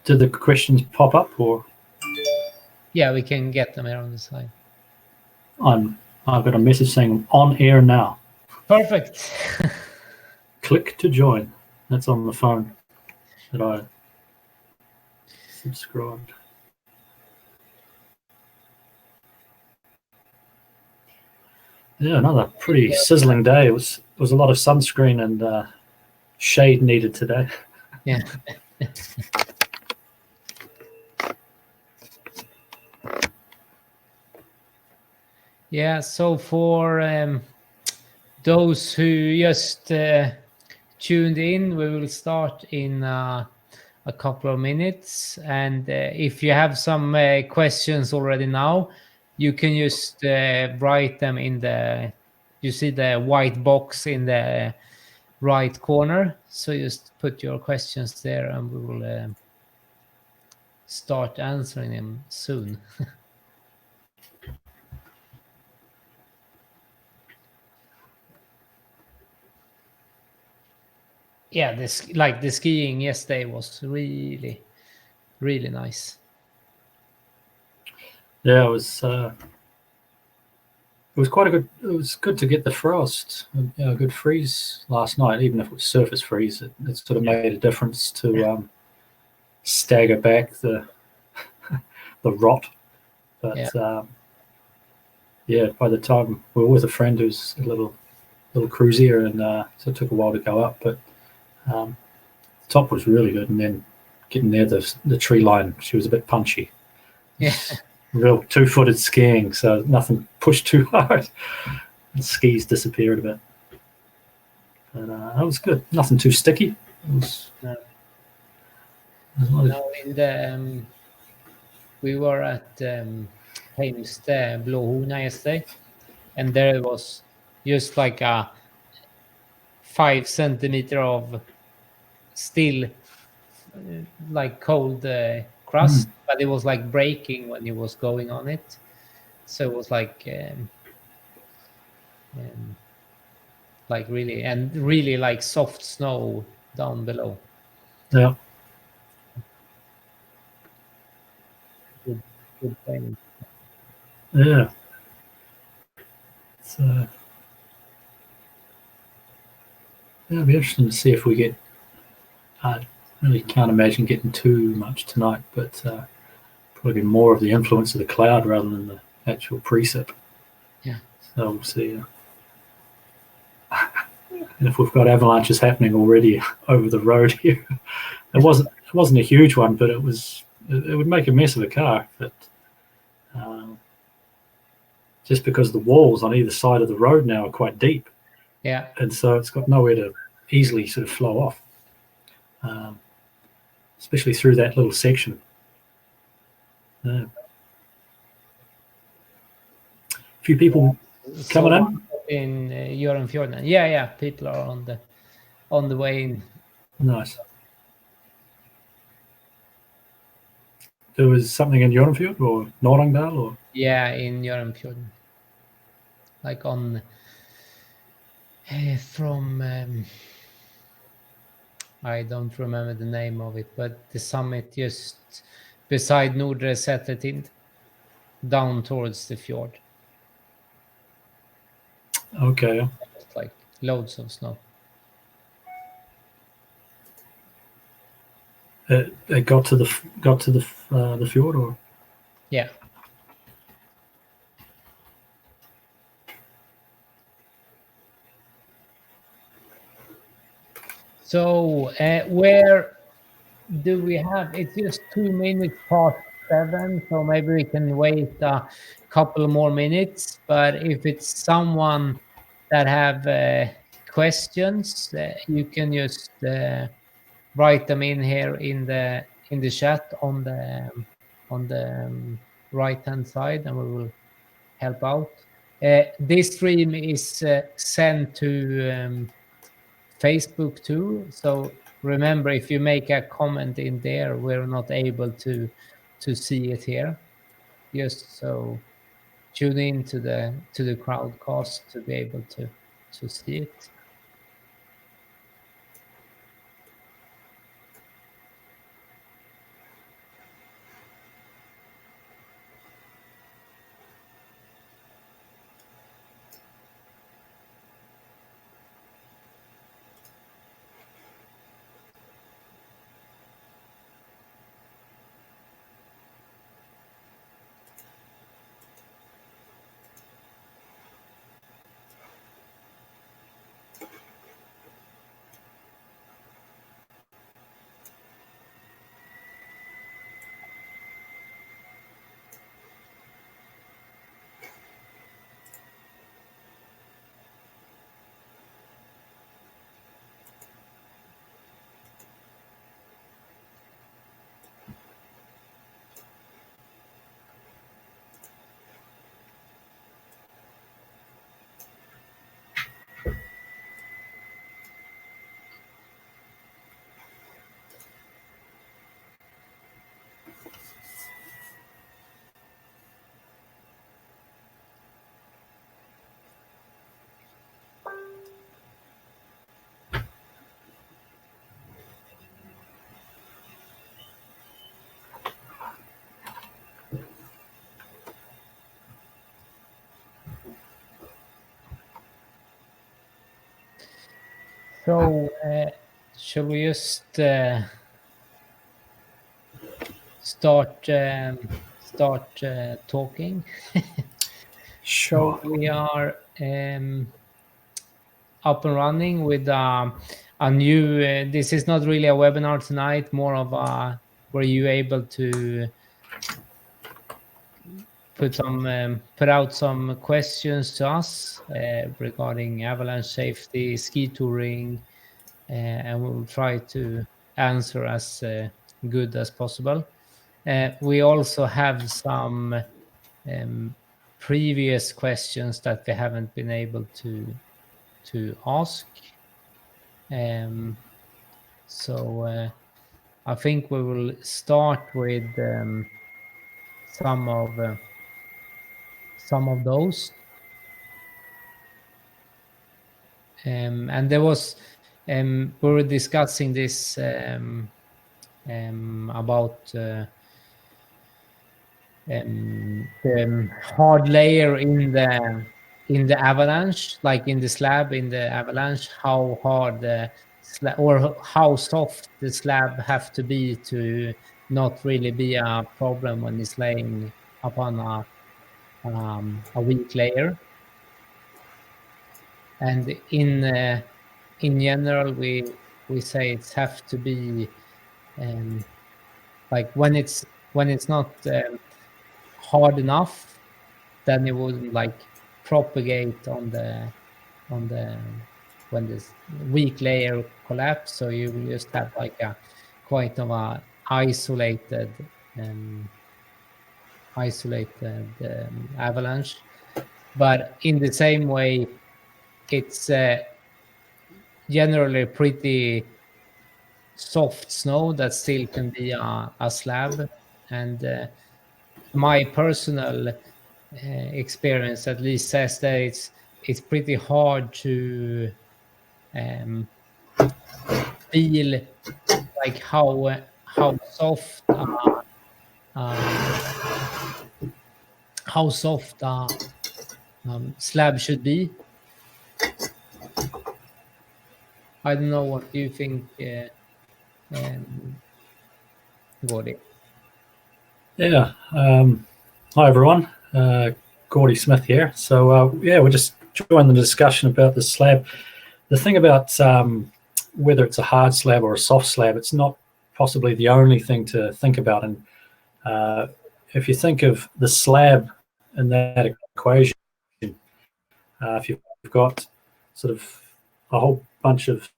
did the questions pop up, or? Yeah, we can get them here on the side. I've got a message saying on air now. Perfect. Click to join. That's on the phone that I subscribed. Yeah, another pretty sizzling day. It was a lot of sunscreen and shade needed today. Yeah. Yeah, so for those who just tuned in, we will start in a couple of minutes. And if you have some questions already now, you can just write them in the, you see the white box in the right corner. So just put your questions there and we will start answering them soon. Yeah, the skiing yesterday was really, really nice. Yeah, it was quite a good. It was good to get the frost. A good freeze last night, even if it was surface freeze. It sort of made a difference to stagger back the the rot. But yeah, by the time we were with a friend who's a little cruisier, and so it took a while to go up, but the top was really good. And then getting near the tree line, she was a bit punchy. Yeah. Real two-footed skiing, so nothing pushed too hard. The skis disappeared a bit. But that was good. Nothing too sticky. It was, no, in the we were at Heimste Blåhorna yesterday, and there was just like a 5 centimeter of still like cold crust, but it was like breaking when it was going on it. So it was like really like soft snow down below. Yeah. Good thing. Yeah. So yeah, it'll be interesting to see if we get. I really can't imagine getting too much tonight, but probably more of the influence of the cloud rather than the actual precip. Yeah. So we'll see. And if we've got avalanches happening already over the road here, it wasn't a huge one, but it would make a mess of a car. But just because the walls on either side of the road now are quite deep, Yeah, and so it's got nowhere to easily sort of flow off, especially through that little section. A few people coming in Jørundfjorden. Yeah, people are on the way in. Nice. There was something in Jørundfjord or Norrangdal, or in Jørundfjorden, like on from I don't remember the name of it, but the summit just beside Nordre Sætertind, down towards the fjord. Okay. Like loads of snow. It got to the fjord, or yeah. So where do we have? It's just 2 minutes past 7, so maybe we can wait a couple more minutes. But if it's someone that have questions, you can just write them in here in the chat on the right hand side, and we will help out. This stream is sent to Facebook too, so remember, if you make a comment in there, we're not able to see it here. Just so tune in to the crowdcast to be able to see it. So shall we just start talking? Sure. So we are up and running with a new. This is not really a webinar tonight. More of a were you able to put out some questions to us regarding avalanche safety, ski touring, and we'll try to answer as good as possible. We also have some previous questions that we haven't been able to ask. So I think we will start with some of those. And there was we were discussing this about the hard layer in the avalanche, like in the slab in the avalanche, how hard the slab or how soft the slab have to be to not really be a problem when it's laying upon a weak layer. And in general, we say it's have to be like when it's not hard enough, then it wouldn't like propagate on the when this weak layer collapse. So you will just have like a quite of a isolated avalanche. But in the same way, it's generally pretty soft snow that still can be a slab. And my personal experience at least says that it's pretty hard to feel like how soft slab should be. I don't know what you think, Gordie. Yeah. Hi everyone. Gordie Smith here. So yeah, we're just joining the discussion about the slab. The thing about whether it's a hard slab or a soft slab, it's not possibly the only thing to think about. And if you think of the slab in that equation, if you've got sort of a whole bunch of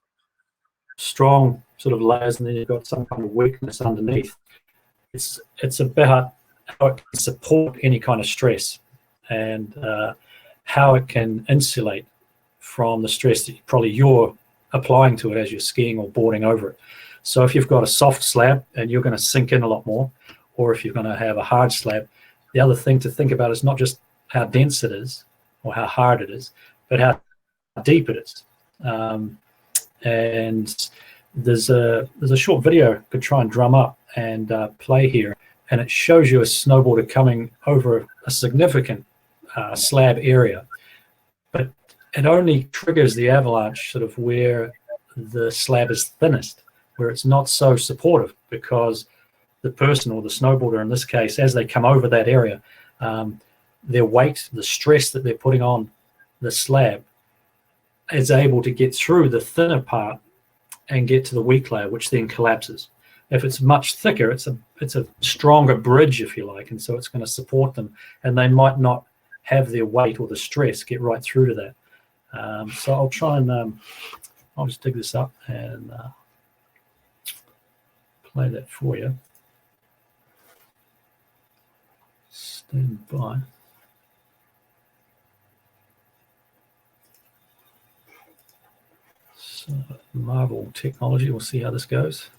strong sort of layers and then you've got some kind of weakness underneath, it's about how it can support any kind of stress and how it can insulate from the stress that probably you're applying to it as you're skiing or boarding over it. So if you've got a soft slab and you're going to sink in a lot more, or if you're going to have a hard slab, the other thing to think about is not just how dense it is or how hard it is, but how deep it is. And there's a short video I could try and drum up and play here, and it shows you a snowboarder coming over a significant slab area, but it only triggers the avalanche sort of where the slab is thinnest, where it's not so supportive, because the person or the snowboarder in this case, as they come over that area, their weight, the stress that they're putting on the slab is able to get through the thinner part and get to the weak layer, which then collapses. If it's much thicker, it's a stronger bridge, if you like, and so it's going to support them, and they might not have their weight or the stress get right through to that. So I'll try and I'll just dig this up and play that for you. Stand by. So Marvel technology, we'll see how this goes.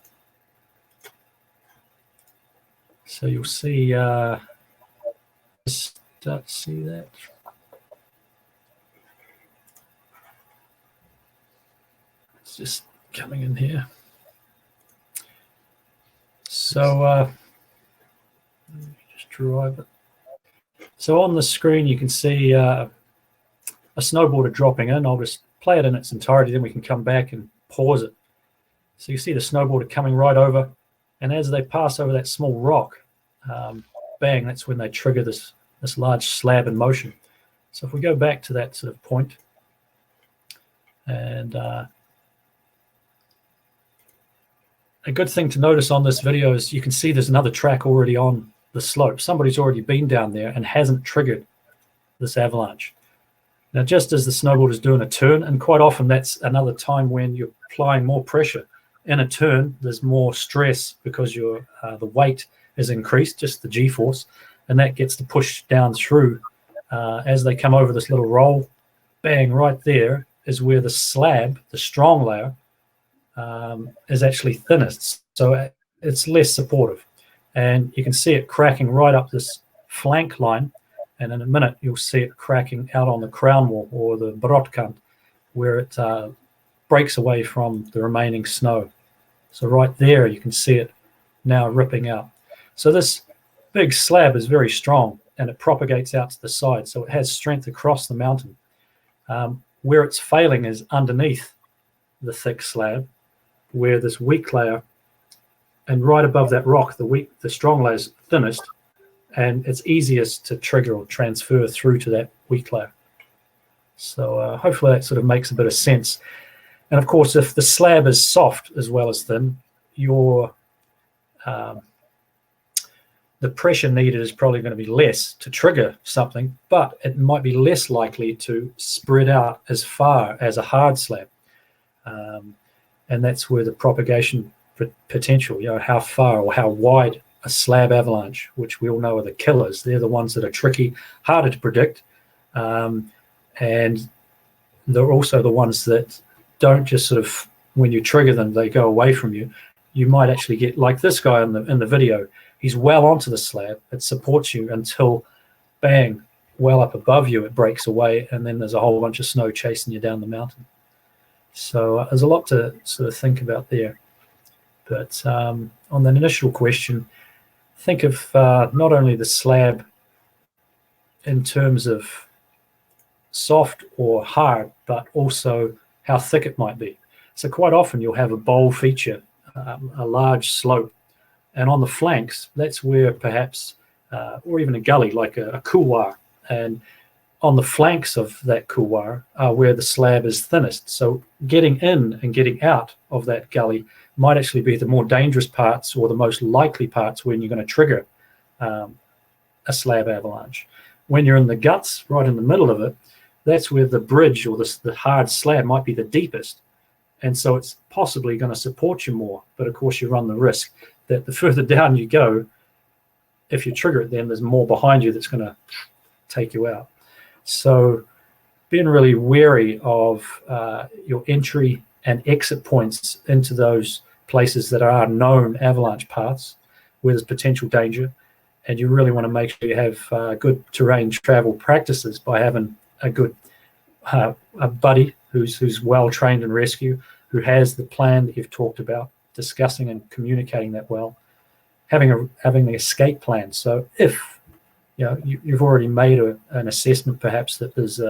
So you'll see, start to see that. It's just coming in here. So just drive it. So on the screen you can see a snowboarder dropping in. I'll just play it in its entirety, then we can come back and pause it. So you see the snowboarder coming right over, and as they pass over that small rock, bang, that's when they trigger this large slab in motion. So if we go back to that sort of point, and a good thing to notice on this video is you can see there's another track already on the slope. Somebody's already been down there and hasn't triggered this avalanche. Now, just as the snowboarder is doing a turn, and quite often that's another time when you're applying more pressure. In a turn, there's more stress because the weight is increased, just the G-force, and that gets to push down through as they come over this little roll. Bang, right there is where the slab, the strong layer, is actually thinnest, so it's less supportive. And you can see it cracking right up this flank line, and in a minute you'll see it cracking out on the crown wall, or the brotkant, where it breaks away from the remaining snow. So right there you can see it now ripping out. So this big slab is very strong, and it propagates out to the side, so it has strength across the mountain. Where it's failing is underneath the thick slab, where this weak layer, and right above that rock, the strong layer is thinnest, and it's easiest to trigger or transfer through to that weak layer. So hopefully that sort of makes a bit of sense. And of course, if the slab is soft as well as thin, the pressure needed is probably going to be less to trigger something, but it might be less likely to spread out as far as a hard slab. And that's where the propagation potential, how far or how wide a slab avalanche, which we all know are the killers. They're the ones that are tricky, harder to predict, and they're also the ones that don't just sort of, when you trigger them, they go away from you. You might actually get, like this guy in the video, he's well onto the slab, it supports you until, bang, well up above you, it breaks away, and then there's a whole bunch of snow chasing you down the mountain. So there's a lot to sort of think about there. But on the initial question, think of not only the slab in terms of soft or hard, but also how thick it might be. So quite often you'll have a bowl feature, a large slope, and on the flanks, that's where perhaps, or even a gully like a couloir, and on the flanks of that couloir are where the slab is thinnest. So getting in and getting out of that gully might actually be the more dangerous parts, or the most likely parts when you're going to trigger a slab avalanche. When you're in the guts, right in the middle of it, that's where the bridge or the hard slab might be the deepest. And so it's possibly going to support you more. But of course, you run the risk that the further down you go, if you trigger it, then there's more behind you that's going to take you out. So being really wary of your entry and exit points into those places that are known avalanche paths where there's potential danger. And you really want to make sure you have good terrain travel practices by having a good a buddy who's well trained in rescue, who has the plan that you've talked about, discussing and communicating that well, having the escape plan. So if you've already made an assessment, perhaps that there's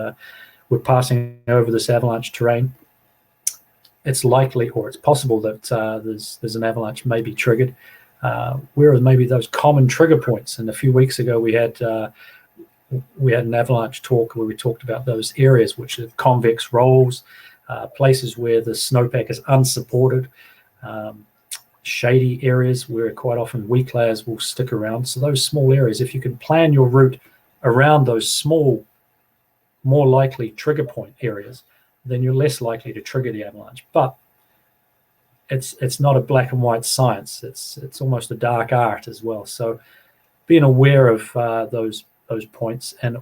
we're passing over this avalanche terrain, it's likely or it's possible that there's an avalanche may be triggered. Whereas maybe those common trigger points, and a few weeks ago we had an avalanche talk where we talked about those areas which are convex rolls, places where the snowpack is unsupported, shady areas where quite often weak layers will stick around. So those small areas, if you can plan your route around those small, more likely trigger point areas, then you're less likely to trigger the avalanche. But it's not a black and white science. It's almost a dark art as well. So being aware of those points, and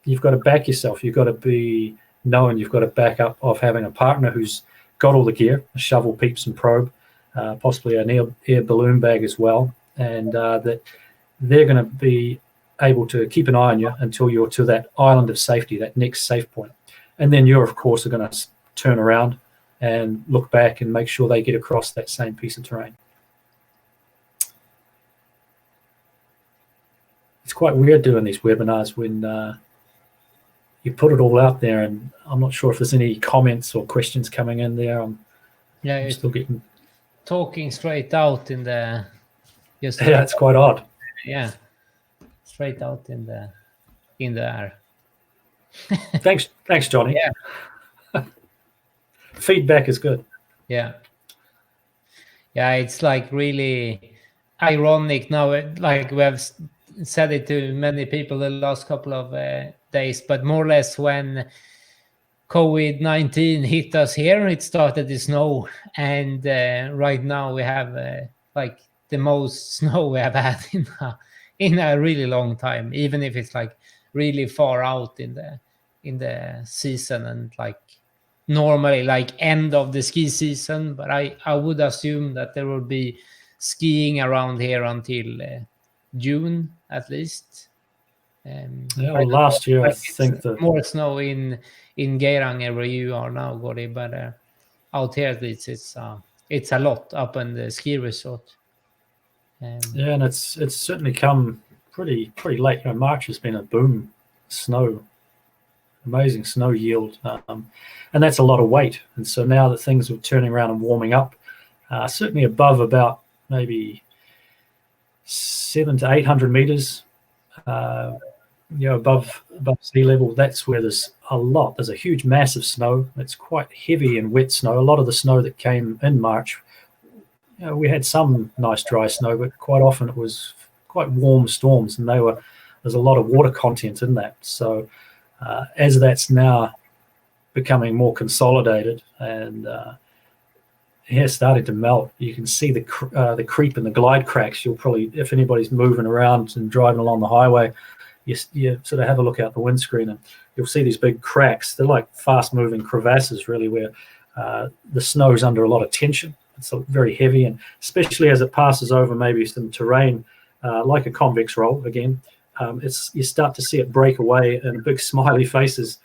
you've got to back yourself. You've got to be knowing you've got to back up of having a partner who's got all the gear, a shovel, peeps, and probe, possibly an air balloon bag as well, and that they're going to be able to keep an eye on you until you're to that island of safety, that next safe point. And then you're, of course, are going to turn around and look back and make sure they get across that same piece of terrain. It's quite weird doing these webinars when you put it all out there, and I'm not sure if there's any comments or questions coming in there. I'm Yeah, I'm still getting talking straight out in the. Just yeah, it's quite odd. Yeah, straight out in the air. Thanks, Johnny. Yeah. Feedback is good. Yeah. Yeah, it's like really ironic now. Like we have said it to many people the last couple of days, but more or less when COVID-19 hit us here, it started to snow, and right now we have like the most snow we have had in a really long time, even if it's like really far out in the season, and like normally like end of the ski season. But I would assume that there will be skiing around here until June at least. Yeah, well, last year I think that more snow in Geiranger where you are now, Gordie, but out here at least it's a lot up in the ski resort. Yeah, and it's certainly come pretty late. You know, March has been a boom snow, amazing snow yield, and that's a lot of weight. And so now that things are turning around and warming up, certainly above about maybe 700 to 800 meters. Above sea level, that's where there's a huge mass of snow. It's quite heavy and wet snow. A lot of the snow that came in March, we had some nice dry snow, but quite often it was quite warm storms, and there's a lot of water content in that. So as that's now becoming more consolidated and starting to melt, you can see the creep and the glide cracks. You'll probably, if anybody's moving around and driving along the highway, you sort of have a look out the windscreen and you'll see these big cracks. They're like fast-moving crevasses, really, where the snow's under a lot of tension. It's very heavy, and especially as it passes over maybe some terrain, like a convex roll again, you start to see it break away, and big smiley faces,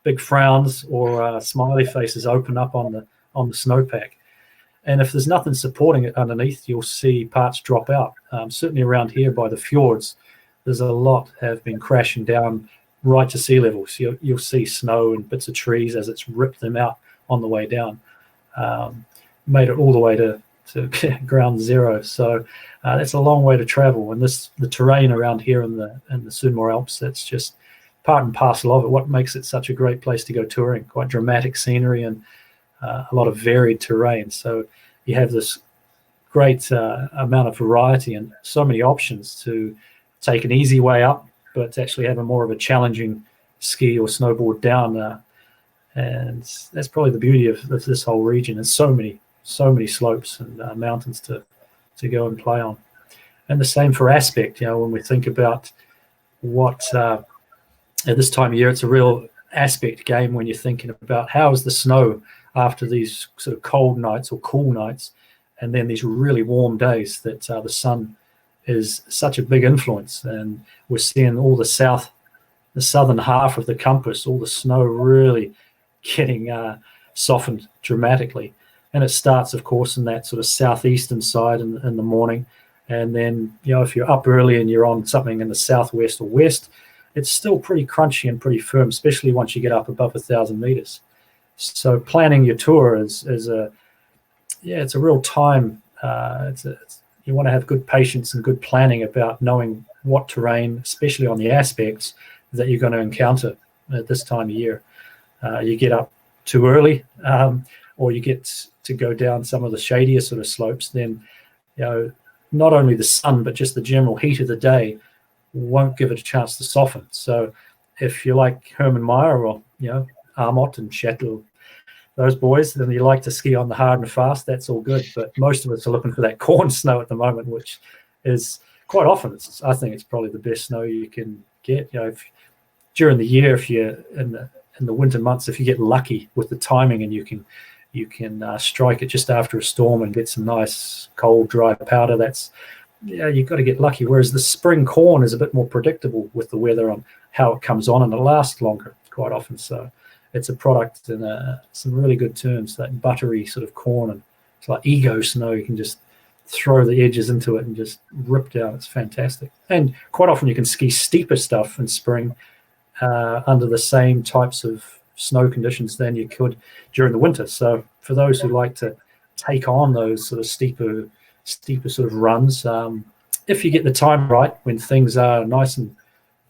big frowns, or smiley faces open up on the snowpack. And if there's nothing supporting it underneath, you'll see parts drop out. Certainly around here by the fjords, there's a lot have been crashing down right to sea level. So you'll see snow and bits of trees as it's ripped them out on the way down. Made it all the way to ground zero. So that's a long way to travel. And the terrain around here in the Sunnmøre Alps, that's just part and parcel of it. What makes it such a great place to go touring? Quite dramatic scenery and a lot of varied terrain. So you have this great amount of variety and so many options to take an easy way up, but to actually have a more of a challenging ski or snowboard down. And that's probably the beauty of this whole region. There's so many slopes and mountains to go and play on. And the same for aspect. When we think about what at this time of year, it's a real aspect game when you're thinking about how is the snow after these sort of cold nights or cool nights, and then these really warm days that the sun is such a big influence. And we're seeing all the southern half of the compass, all the snow really getting softened dramatically. And it starts, of course, in that sort of southeastern side in the morning. And then, if you're up early and you're on something in the southwest or west, it's still pretty crunchy and pretty firm, especially once you get up above 1,000 meters. So planning your tour it's a real time. You want to have good patience and good planning about knowing what terrain, especially on the aspects, that you're going to encounter at this time of year. You get up too early, or you get to go down some of the shadier sort of slopes, then not only the sun but just the general heat of the day won't give it a chance to soften. So if you like Herman Maier or Armot and Chattel, those boys, then you like to ski on the hard and fast, that's all good. But most of us are looking for that corn snow at the moment, which is quite often, I think it's probably the best snow you can get. During the year, if you're in the winter months, if you get lucky with the timing and you can strike it just after a storm and get some nice cold dry powder, you've got to get lucky. Whereas the spring corn is a bit more predictable with the weather on how it comes on, and it lasts longer quite often. So it's a product in some really good terms, that buttery sort of corn, and it's like ego snow. You can just throw the edges into it and just rip down. It's fantastic. And quite often you can ski steeper stuff in spring under the same types of snow conditions than you could during the winter. So for those who like to take on those sort of steeper sort of runs. If you get the time right, when things are nice and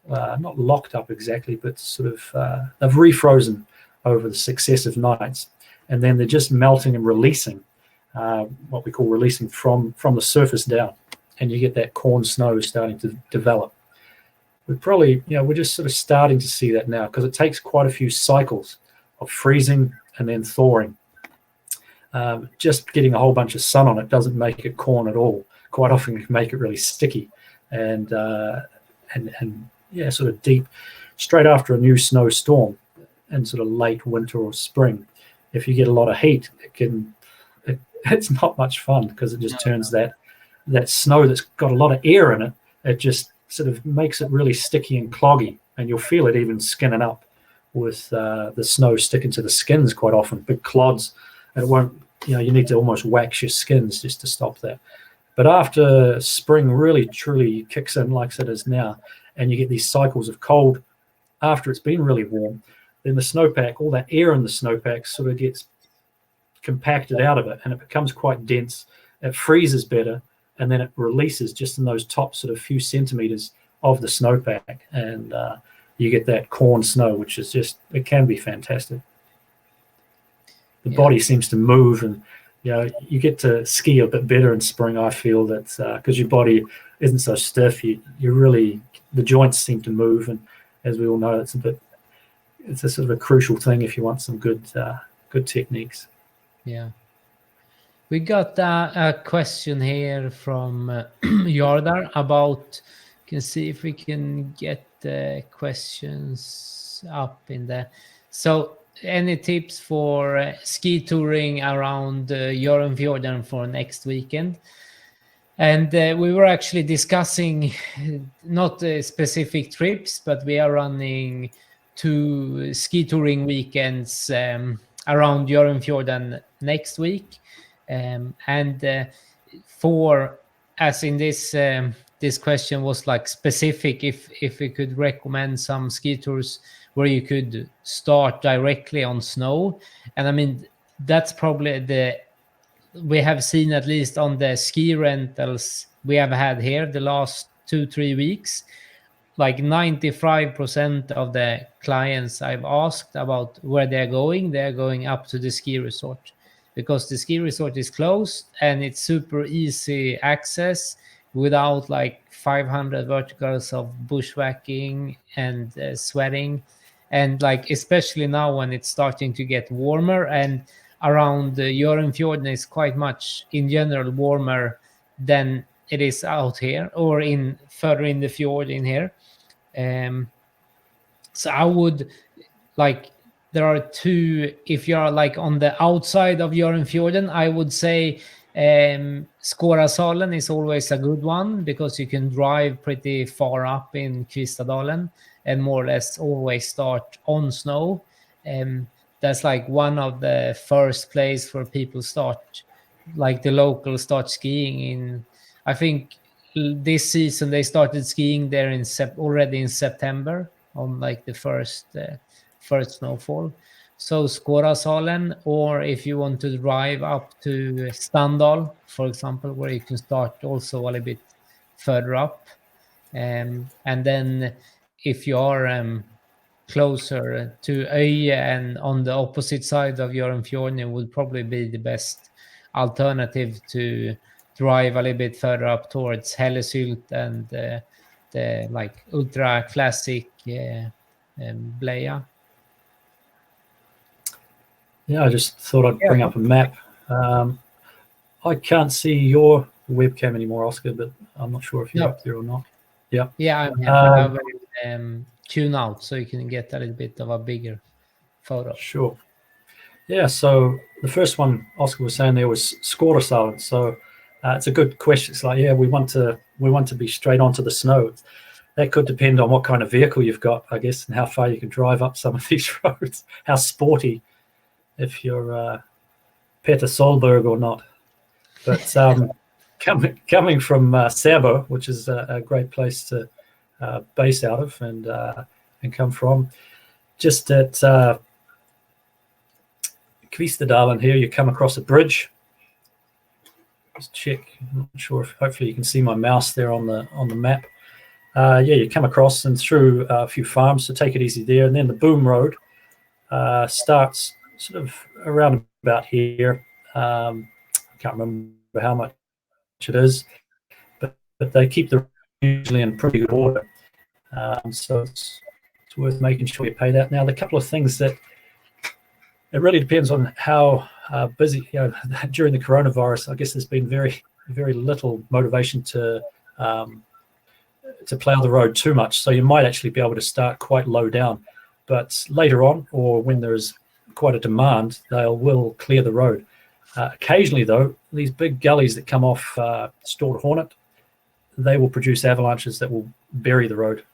not locked up exactly, but sort of they've refrozen over the successive nights, and then they're just melting and releasing, what we call releasing from the surface down, and you get that corn snow starting to develop. We're just sort of starting to see that now, because it takes quite a few cycles of freezing and then thawing. Just getting a whole bunch of sun on it doesn't make it corn at all. Quite often it can make it really sticky and sort of deep straight after a new snowstorm and sort of late winter or spring. If you get a lot of heat, it's not much fun, because it just turns that snow that's got a lot of air in it, it just sort of makes it really sticky and cloggy, and you'll feel it even skinning up with the snow sticking to the skins quite often, big clods, and it won't, you need to almost wax your skins just to stop that. But after spring really truly kicks in like it is now, and you get these cycles of cold after it's been really warm, then the snowpack, all that air in the snowpack sort of gets compacted out of it, and it becomes quite dense. It freezes better, and then it releases just in those top sort of few centimeters of the snowpack, and you get that corn snow, which is just, it can be fantastic. The body seems to move, and you get to ski a bit better in spring. I feel that because your body isn't so stiff, you really, the joints seem to move, and as we all know, it's a sort of a crucial thing if you want some good techniques. Yeah. We got a question here from Yardar about, can see if we can get the questions up in there. So any tips for ski touring around Hjørundfjorden for next weekend? And we were actually discussing not specific trips, but we are running 2 ski touring weekends around Hjørundfjorden next week. For, as in this question was like specific, if we could recommend some ski tours where you could start directly on snow. And I mean, that's probably we have seen, at least on the ski rentals we have had here the last 2-3 weeks, like 95% of the clients I've asked about where they're going up to the ski resort, because the ski resort is closed and it's super easy access without like 500 verticals of bushwhacking and sweating. And like, especially now when it's starting to get warmer, and around Hjørundfjorden is quite much in general warmer than it is out here, or further in the fjord in here. So I would like, there are 2, if you're like on the outside of Hjørundfjorden, I would say Skårasalen is always a good one, because you can drive pretty far up in Kvistadalen and more or less always start on snow. That's like one of the first place where people start, like the locals start skiing in. I think this season they started skiing there already in September on like the first snowfall. So Skårasalen, or if you want to drive up to Standal, for example, where you can start also a little bit further up. And then if you are closer to Øye and on the opposite side of Hjørundfjorden, it would probably be the best alternative to drive a little bit further up towards Hellesylt and the like ultra classic Bleia. Yeah, I just thought I'd bring up a map. I can't see your webcam anymore, Oscar, but I'm not sure if you're up there or not. Yeah. Yeah, I'm here. I will tune out so you can get a little bit of a bigger photo. Sure. Yeah, so the first one Oscar was saying there was Skårasalen. So it's a good question. It's like, yeah, we want to be straight onto the snow. That could depend on what kind of vehicle you've got, I guess, and how far you can drive up some of these roads. How sporty, if you're Peter Solberg or not. But coming from Sabo, which is a great place to base out of and come from, just at Kvistadalen here, you come across a bridge, Just check. I'm not sure if hopefully you can see my mouse there on the map. Yeah, you come across and through a few farms, so take it easy there. And then the boom road starts sort of around about here. I can't remember how much it is, but they keep the road usually in pretty good order. So it's worth making sure you pay that. Now, the couple of things that it really depends on how busy, during the coronavirus, I guess there's been very, very little motivation to plow the road too much. So you might actually be able to start quite low down. But later on, or when there's quite a demand, they will clear the road. Occasionally, though, these big gullies that come off Stored Hornet, they will produce avalanches that will bury the road.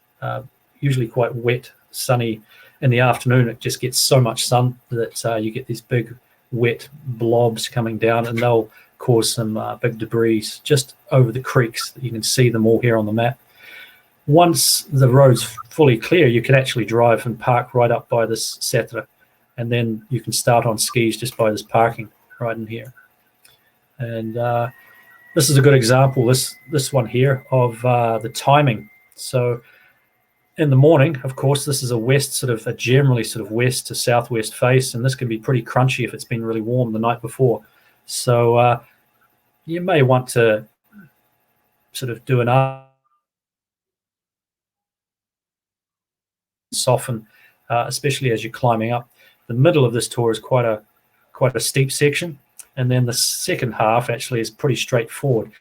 Usually quite wet, sunny. In the afternoon, it just gets so much sun that you get these big wet blobs coming down, and they'll cause some big debris just over the creeks. You can see them all here on the map. Once the road's fully clear, you can actually drive and park right up by this Sætre, and then you can start on skis just by this parking right in here. And this is a good example, this one here, of the timing. So in the morning, of course, this is a generally sort of west to southwest face, and this can be pretty crunchy if it's been really warm the night before. So you may want to sort of do an soften, especially as you're climbing up. The middle of this tour is quite a steep section, and then the second half actually is pretty straightforward,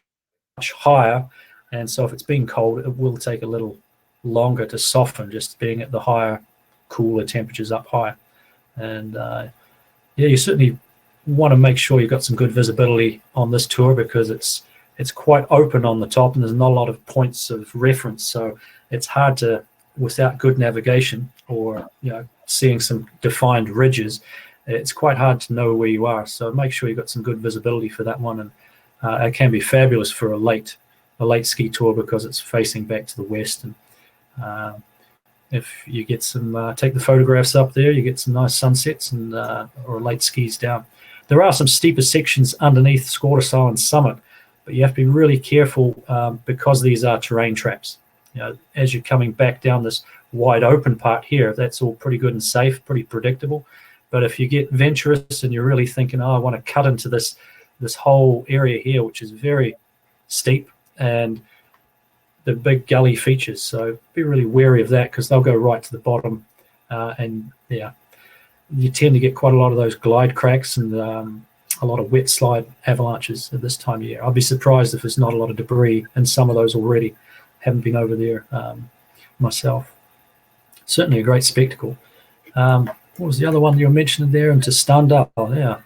much higher, and so if it's been cold, it will take a little longer to soften, just being at the higher, cooler temperatures up high. And yeah, you certainly want to make sure you've got some good visibility on this tour, because it's quite open on the top and there's not a lot of points of reference, so it's hard to, without good navigation or seeing some defined ridges, it's quite hard to know where you are. So make sure you've got some good visibility for that one, and it can be fabulous for a late ski tour because it's facing back to the west. And if you get some take the photographs up there, you get some nice sunsets and or late skis down. There are some steeper sections underneath Skåresalen and Summit, but you have to be really careful because these are terrain traps. As you're coming back down this wide open part here, that's all pretty good and safe, pretty predictable. But if you get venturous and you're really thinking, I want to cut into this whole area here, which is very steep, and the big gully features, so be really wary of that, because they'll go right to the bottom, and yeah, you tend to get quite a lot of those glide cracks and a lot of wet slide avalanches at this time of year. I'll be surprised if there's not a lot of debris in some of those already. Haven't been over there myself. Certainly a great spectacle. What was the other one you were mentioning there? Into Standal, yeah.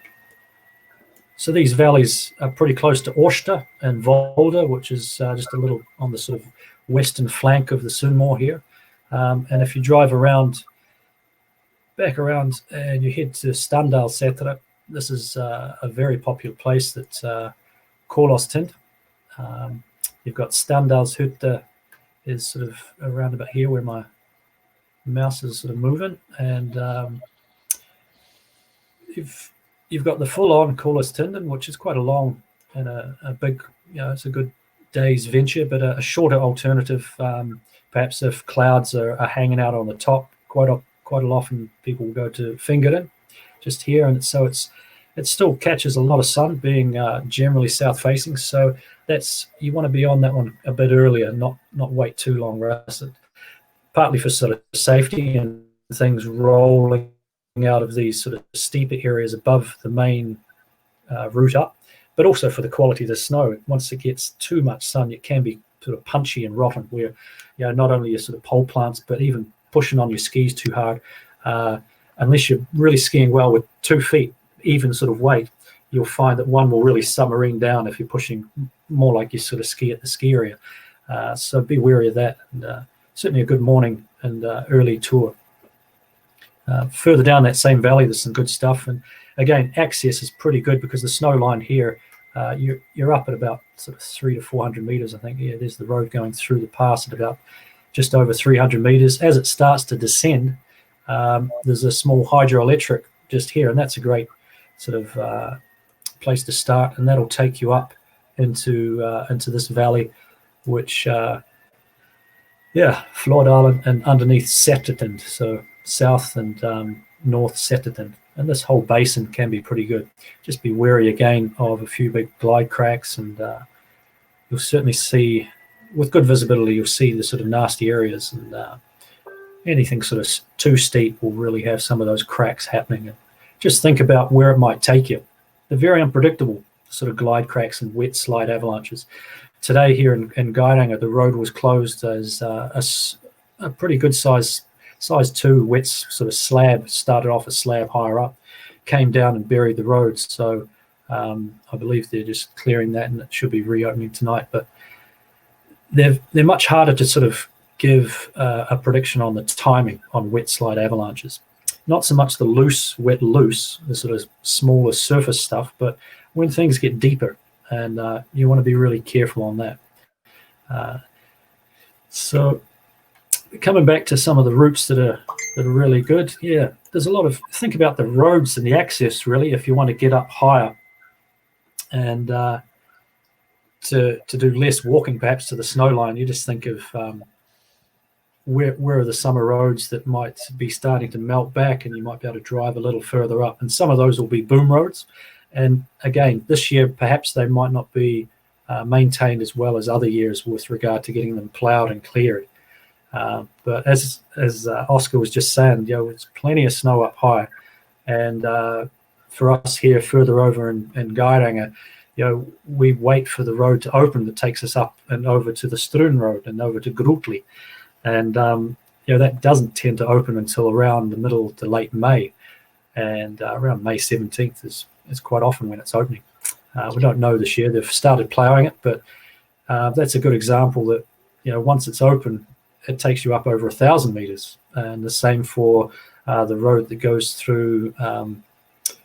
So these valleys are pretty close to Årsta and Volda, which is just a little on the sort of western flank of the Sunnmøre here. And if you drive back around and you head to Standal Sætre, this is a very popular place that's Kålåstind. You've got Standalshytte is sort of around about here where my mouse is sort of moving, and you've got the full-on Kålåstinden, which is quite a long and a big, it's a good day's venture, but a shorter alternative. Perhaps if clouds are hanging out on the top, quite often people will go to Fingeren, just here, and so it still catches a lot of sun, being generally south-facing. So you want to be on that one a bit earlier, not wait too long, partly for sort of safety and things rolling out of these sort of steeper areas above the main route up, but also for the quality of the snow. Once it gets too much sun, it can be sort of punchy and rotten, where not only your sort of pole plants, but even pushing on your skis too hard, unless you're really skiing well with 2 feet, even sort of weight, you'll find that one will really submarine down if you're pushing more like you sort of ski at the ski area. So be wary of that. And certainly a good morning and early tour. Further down that same valley, there's some good stuff. And again, access is pretty good because the snow line here, you're up at about sort of 300 to 400 meters, I think. Yeah, there's the road going through the pass at about just over 300 meters. As it starts to descend, there's a small hydroelectric just here, and that's a great sort of place to start, and that'll take you up into this valley, which Flordal and underneath Settertind, so south and north Settertind, and this whole basin can be pretty good. Just be wary again of a few big glide cracks, and you'll certainly see, with good visibility, you'll see the sort of nasty areas, and anything sort of too steep will really have some of those cracks happening. And just think about where it might take you. They're very unpredictable, sort of glide cracks and wet slide avalanches. Today here in Uteguiden, the road was closed as a pretty good size 2 wet sort of slab, started off a slab higher up, came down and buried the road. So I believe they're just clearing that, and it should be reopening tonight. But they're much harder to sort of give a prediction on the timing on wet slide avalanches. Not so much the wet loose, the sort of smaller surface stuff, but when things get deeper, and you want to be really careful on that. So coming back to some of the routes that are really good, there's a lot of, think about the roads and the access really if you want to get up higher, and to do less walking perhaps to the snow line. You just think of where are the summer roads that might be starting to melt back, and you might be able to drive a little further up, and some of those will be boom roads. And again, this year perhaps they might not be maintained as well as other years with regard to getting them ploughed and cleared. But as Oscar was just saying, it's plenty of snow up high, and for us here further over in Geiranger, we wait for the road to open that takes us up and over to the Strun Road and over to Grutli, and that doesn't tend to open until around the middle to late May, and around May 17th is quite often when it's opening. We don't know this year. They've started ploughing it, but that's a good example that once it's open, it takes you up over 1,000 meters, and the same for the road that goes through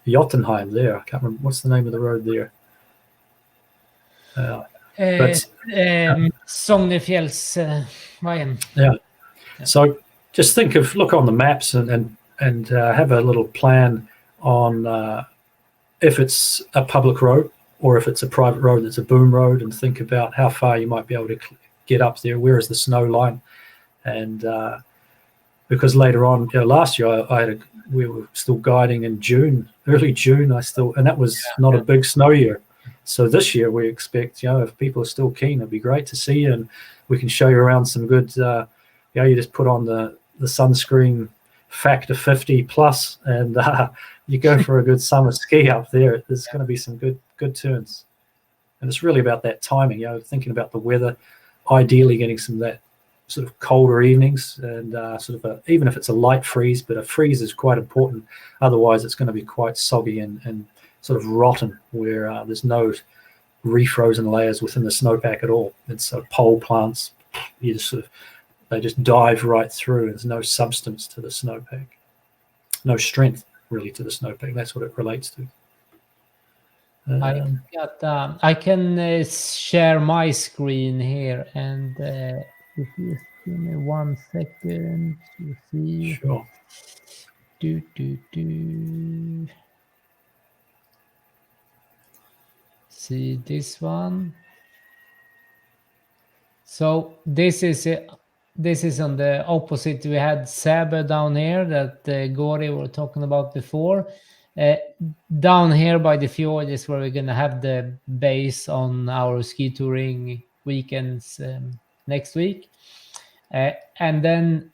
Jotunheim there. I can't remember what's the name of the road there. Sognefjällsvägen. So just look on the maps and have a little plan on if it's a public road or if it's a private road that's a boom road, and think about how far you might be able to get up there. Where is the snow line? And because later on, last year we were still guiding in June, early June. And that was not a big snow year. So this year we expect, if people are still keen, it'd be great to see you, and we can show you around some good. You just put on the sunscreen factor 50 plus, and you go for a good summer ski up there. There's going to be some good turns, and it's really about that timing. Thinking about the weather, ideally getting some of that sort of colder evenings, and sort of even if it's a light freeze, but a freeze is quite important. Otherwise, it's going to be quite soggy and sort of rotten, where there's no refrozen layers within the snowpack at all. It's pole plants. They just dive right through. There's no substance to the snowpack, no strength really to the snowpack. That's what it relates to. I can share my screen here, and if you give me 1 second to see. Sure. See this one. So this is on the opposite. We had Säbe down here that Gordie were talking about before. Down here by the fjord is where we're going to have the base on our ski touring weekends next week. And then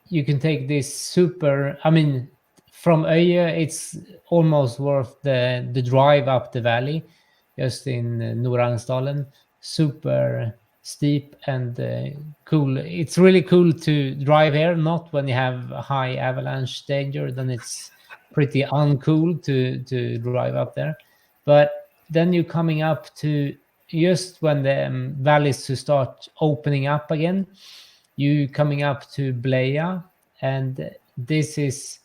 you can take this from Öje, it's almost worth the drive up the valley, just in Norangsdalen. Super steep and cool. It's really cool to drive here, not when you have high avalanche danger, then it's pretty uncool to drive up there. But then you're coming up to just when the valleys to start opening up again, you coming up to Bleia, and this is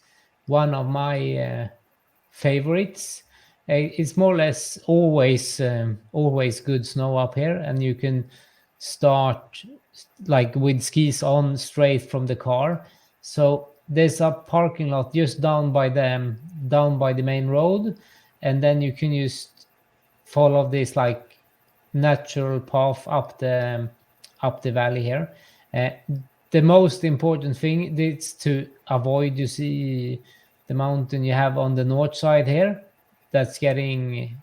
one of my favorites. It's more or less always good snow up here, and you can start like with skis on straight from the car. So there's a parking lot just down by the main road, and then you can just follow this like natural path up the valley here. The most important thing is to avoid, you see the mountain you have on the north side here, that's getting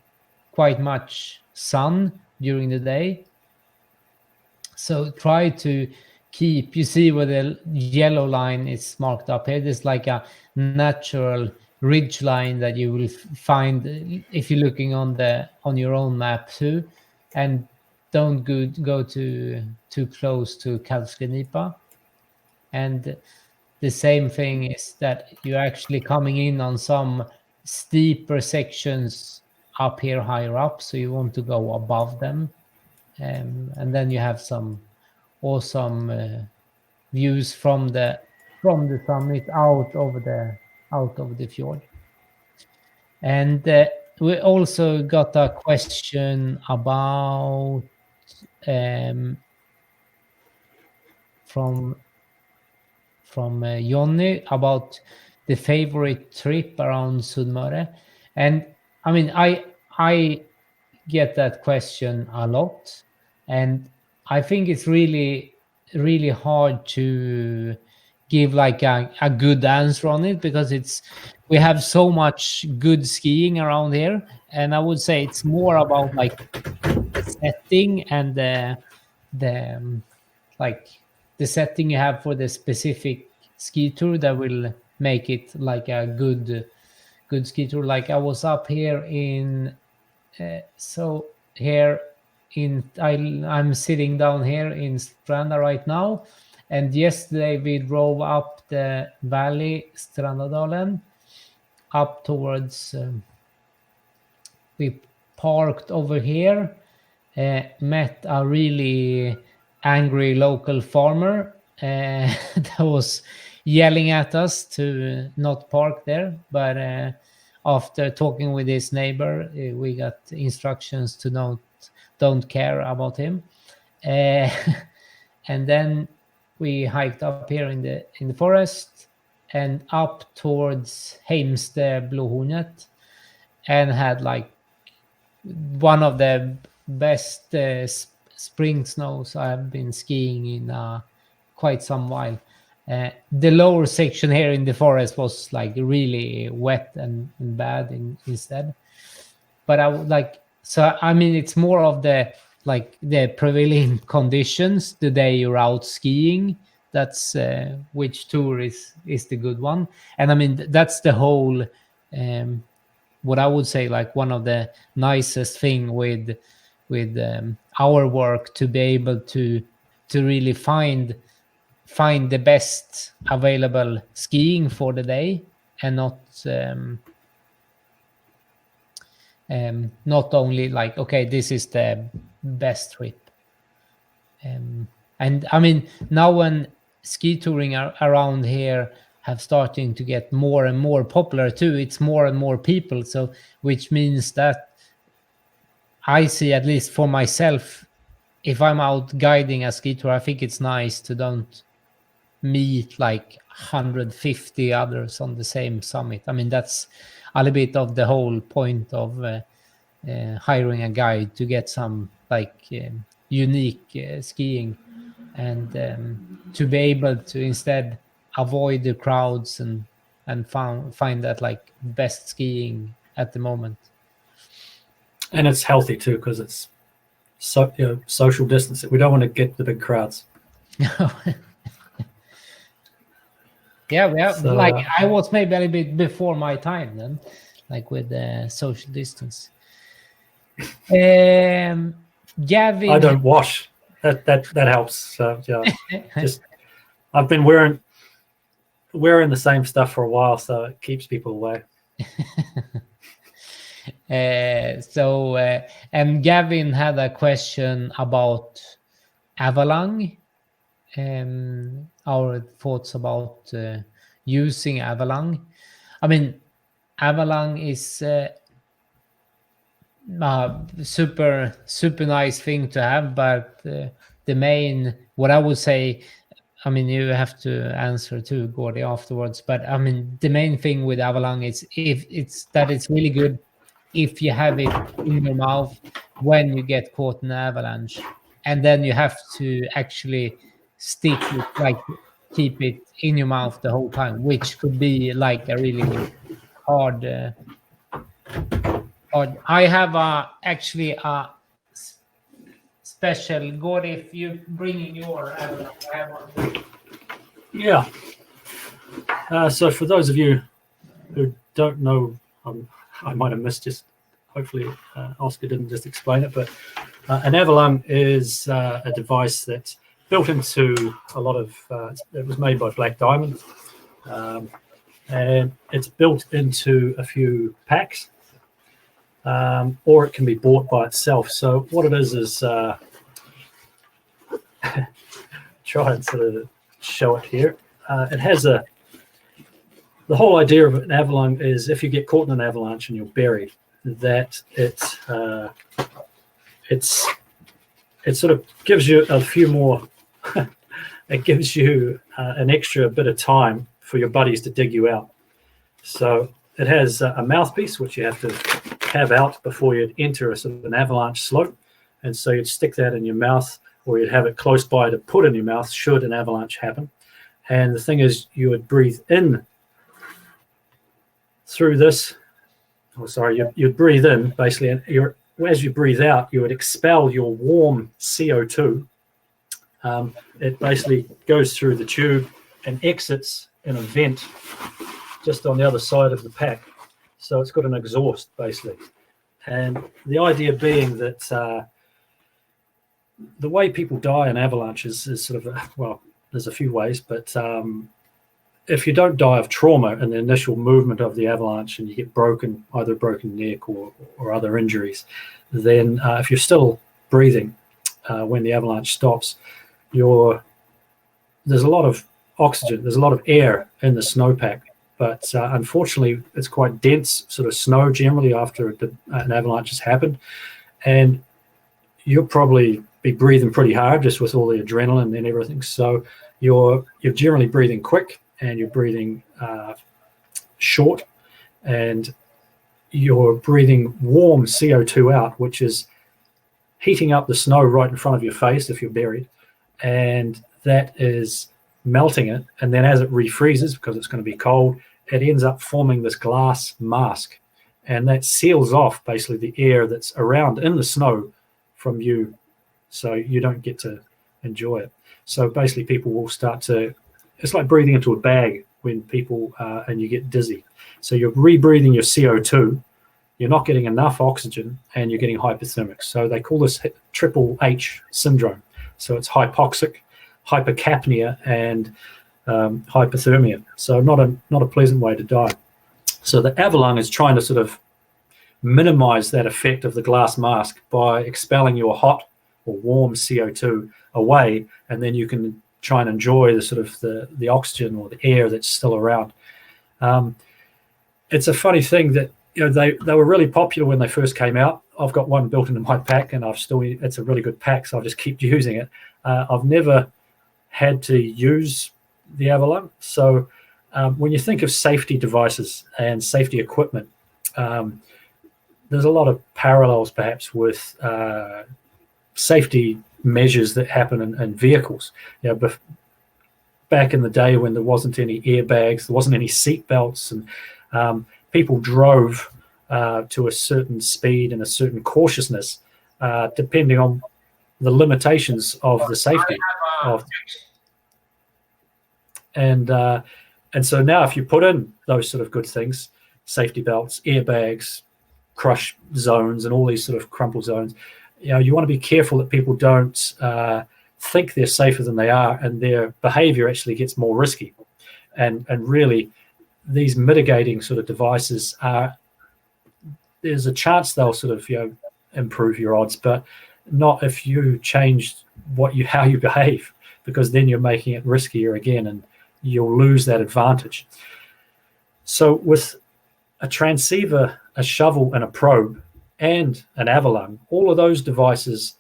quite much sun during the day. So try to keep, you see where the yellow line is marked up here, there's like a natural ridge line that you will find if you're looking on your own map too, and don't go too close to Kalskenipa. And the same thing is that you're actually coming in on some steeper sections up here higher up, so you want to go above them, and then you have some awesome views from the summit out over the fjord. And we also got a question about from Jonny about the favorite trip around Sunnmøre. And I mean, I get that question a lot, and I think it's really, really hard to give like a good answer on it, because we have so much good skiing around here, and I would say it's more about like the setting and the setting you have for the specific ski tour that will make it like a good ski tour. Like I was up here I'm sitting down here in Stranda right now, and yesterday we drove up the valley Strandadalen up towards we parked over here, met a really angry local farmer that was yelling at us to not park there, but after talking with his neighbor, we got instructions to don't care about him. And then we hiked up here in the forest and up towards Heimste Blåhornet, and had like one of the best spring snows I've been skiing in quite some while. The lower section here in the forest was like really wet and bad instead. But I would like, so I mean, it's more of the prevailing conditions the day you're out skiing. That's which tour is the good one. And I mean, that's the whole what I would say like one of the nicest thing with our work, to be able to really find the best available skiing for the day, and not only like, okay, this is the best trip. And I mean, now when ski touring around here have starting to get more and more popular too, it's more and more people, so which means that I see, at least for myself, if I'm out guiding a ski tour, I think it's nice to don't meet like 150 others on the same summit. I mean, that's a little bit of the whole point of hiring a guide, to get some like unique skiing, and to be able to instead avoid the crowds and find that like best skiing at the moment. And it's healthy too, because it's social distancing. We don't want to get the big crowds. Yeah, so, like I was maybe a little bit before my time then, like with the social distance. Gavin, I don't wash. That helps. So yeah, just I've been wearing the same stuff for a while, so it keeps people away. And Gavin had a question about avalanche, our thoughts about using avalanche. I mean, avalanche is super nice thing to have, but the main, what I would say, I mean, you have to answer too, Gordie, afterwards, but I mean, the main thing with avalanche is it's really good if you have it in your mouth when you get caught in an avalanche. And then you have to actually stick it, like keep it in your mouth the whole time, which could be like a really hard. I have actually a special. Gordie, if you're bringing your avalanche, I have one. Yeah. So for those of you who don't know, I might have missed just, hopefully Oscar didn't just explain it, but an avalanche is a device that's built into a lot of, it was made by Black Diamond, and it's built into a few packs, or it can be bought by itself. So what it is try and sort of show it here. It has the whole idea of an avalanche is if you get caught in an avalanche and you're buried, that it sort of gives you a few more, it gives you an extra bit of time for your buddies to dig you out. So it has a mouthpiece, which you have to have out before you'd enter a sort of an avalanche slope. And so you'd stick that in your mouth, or you'd have it close by to put in your mouth should an avalanche happen. And the thing is, you would breathe in through this. Oh, sorry, you'd breathe in basically, and as you breathe out, you would expel your warm CO2. It basically goes through the tube and exits in a vent just on the other side of the pack. So it's got an exhaust basically. And the idea being that the way people die in avalanches is sort of, well, there's a few ways, but if you don't die of trauma in the initial movement of the avalanche and you get broken, either a broken neck or other injuries, then if you're still breathing when the avalanche stops, there's a lot of oxygen, there's a lot of air in the snowpack, but unfortunately it's quite dense sort of snow generally after an avalanche has happened, and you'll probably be breathing pretty hard just with all the adrenaline and everything. So you're generally breathing quick, and you're breathing short, and you're breathing warm CO2 out, which is heating up the snow right in front of your face if you're buried, and that is melting it. And then as it refreezes, because it's going to be cold, it ends up forming this glass mask, and that seals off basically the air that's around in the snow from you, so you don't get to enjoy it. So basically people will start to, it's like breathing into a bag when people, and you get dizzy. So you're rebreathing your CO2, you're not getting enough oxygen, and you're getting hypothermic. So they call this triple H syndrome. So it's hypoxic, hypercapnia, and hypothermia. So not a pleasant way to die. So the avalanche is trying to sort of minimize that effect of the glass mask by expelling your hot or warm CO2 away, and then you can try and enjoy the sort of the oxygen or the air that's still around. It's a funny thing that, you know, they were really popular when they first came out. I've got one built into my pack, and it's a really good pack, so I'll just keep using it. I've never had to use the avalanche. So when you think of safety devices and safety equipment, there's a lot of parallels perhaps with safety measures that happen in vehicles. You know, back in the day when there wasn't any airbags, there wasn't any seat belts, and people drove to a certain speed and a certain cautiousness depending on the limitations of the safety of. And so now if you put in those sort of good things, safety belts, airbags, crush zones, and all these sort of crumple zones, you know, you want to be careful that people don't think they're safer than they are, and their behavior actually gets more risky. And really, these mitigating sort of devices there's a chance they'll sort of, you know, improve your odds, but not if you change how you behave, because then you're making it riskier again, and you'll lose that advantage. So with a transceiver, a shovel, and a probe, and an avalanche, all of those devices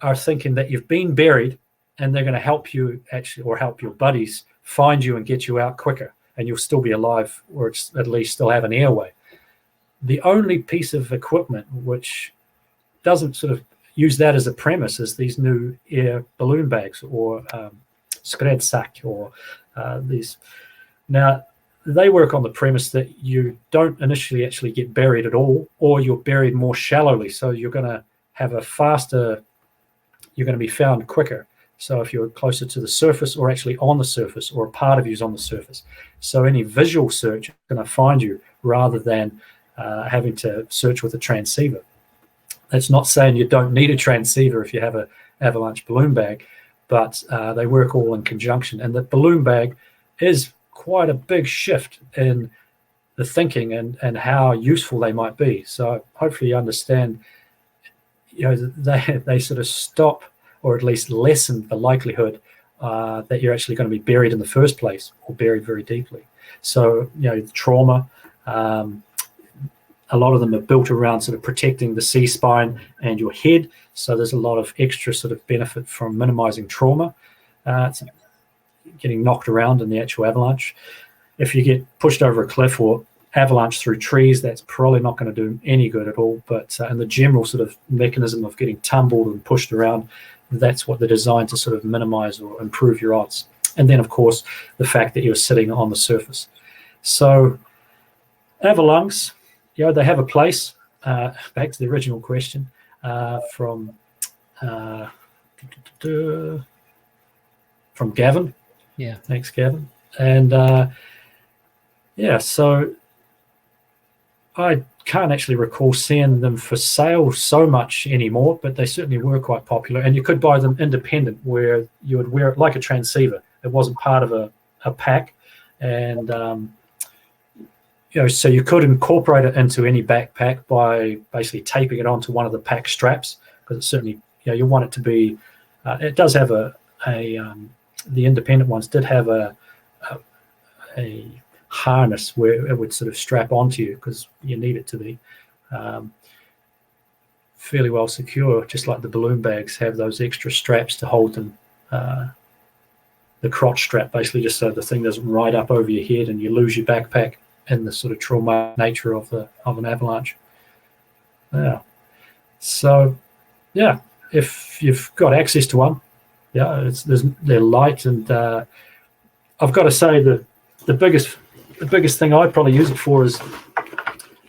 are thinking that you've been buried, and they're going to help you actually, or help your buddies find you and get you out quicker, and you'll still be alive, or at least still have an airway. The only piece of equipment which doesn't sort of use that as a premise is these new air balloon bags, or skredsack, or these. Now, they work on the premise that you don't initially actually get buried at all, or you're buried more shallowly. So you're going to have a faster, you're going to be found quicker. So if you're closer to the surface, or actually on the surface, or a part of you is on the surface. So any visual search is going to find you rather than having to search with a transceiver. That's not saying you don't need a transceiver if you have an avalanche balloon bag, but they work all in conjunction. And the balloon bag is quite a big shift in the thinking and how useful they might be. So hopefully you understand, they sort of stop, or at least lessen the likelihood that you're actually going to be buried in the first place, or buried very deeply. So, trauma, a lot of them are built around sort of protecting the C-spine and your head. So there's a lot of extra sort of benefit from minimizing trauma. It's getting knocked around in the actual avalanche. If you get pushed over a cliff or avalanche through trees, that's probably not going to do any good at all. But in the general sort of mechanism of getting tumbled and pushed around, that's what they're designed to sort of minimize or improve your odds. And then, of course, the fact that you're sitting on the surface. So avalanches, they have a place. Back to the original question from Gavin. Yeah. Thanks, Gavin. And so I can't actually recall seeing them for sale so much anymore, but they certainly were quite popular. And you could buy them independent, where you would wear it like a transceiver. It wasn't part of a pack. And, so you could incorporate it into any backpack by basically taping it onto one of the pack straps, because it's certainly, you want it to be, it does have the independent ones did have a harness where it would sort of strap onto you, because you need it to be fairly well secure, just like the balloon bags have those extra straps to hold them, the crotch strap, basically, just so the thing doesn't ride up over your head and you lose your backpack in the sort of traumatic nature of an avalanche. So if you've got access to one, they're light, and I've got to say the biggest thing I'd probably use it for is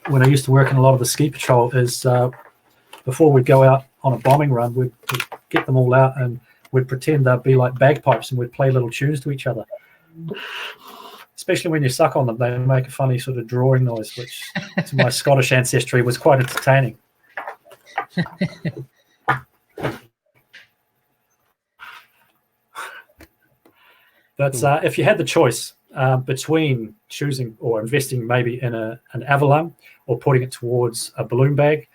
when I used to work in a lot of the ski patrol is before we'd go out on a bombing run, we'd get them all out and we'd pretend they'd be like bagpipes, and we'd play little tunes to each other. Especially when you suck on them, they make a funny sort of drawing noise, which to my Scottish ancestry was quite entertaining. But if you had the choice between choosing or investing maybe in an avalanche or putting it towards a balloon bag,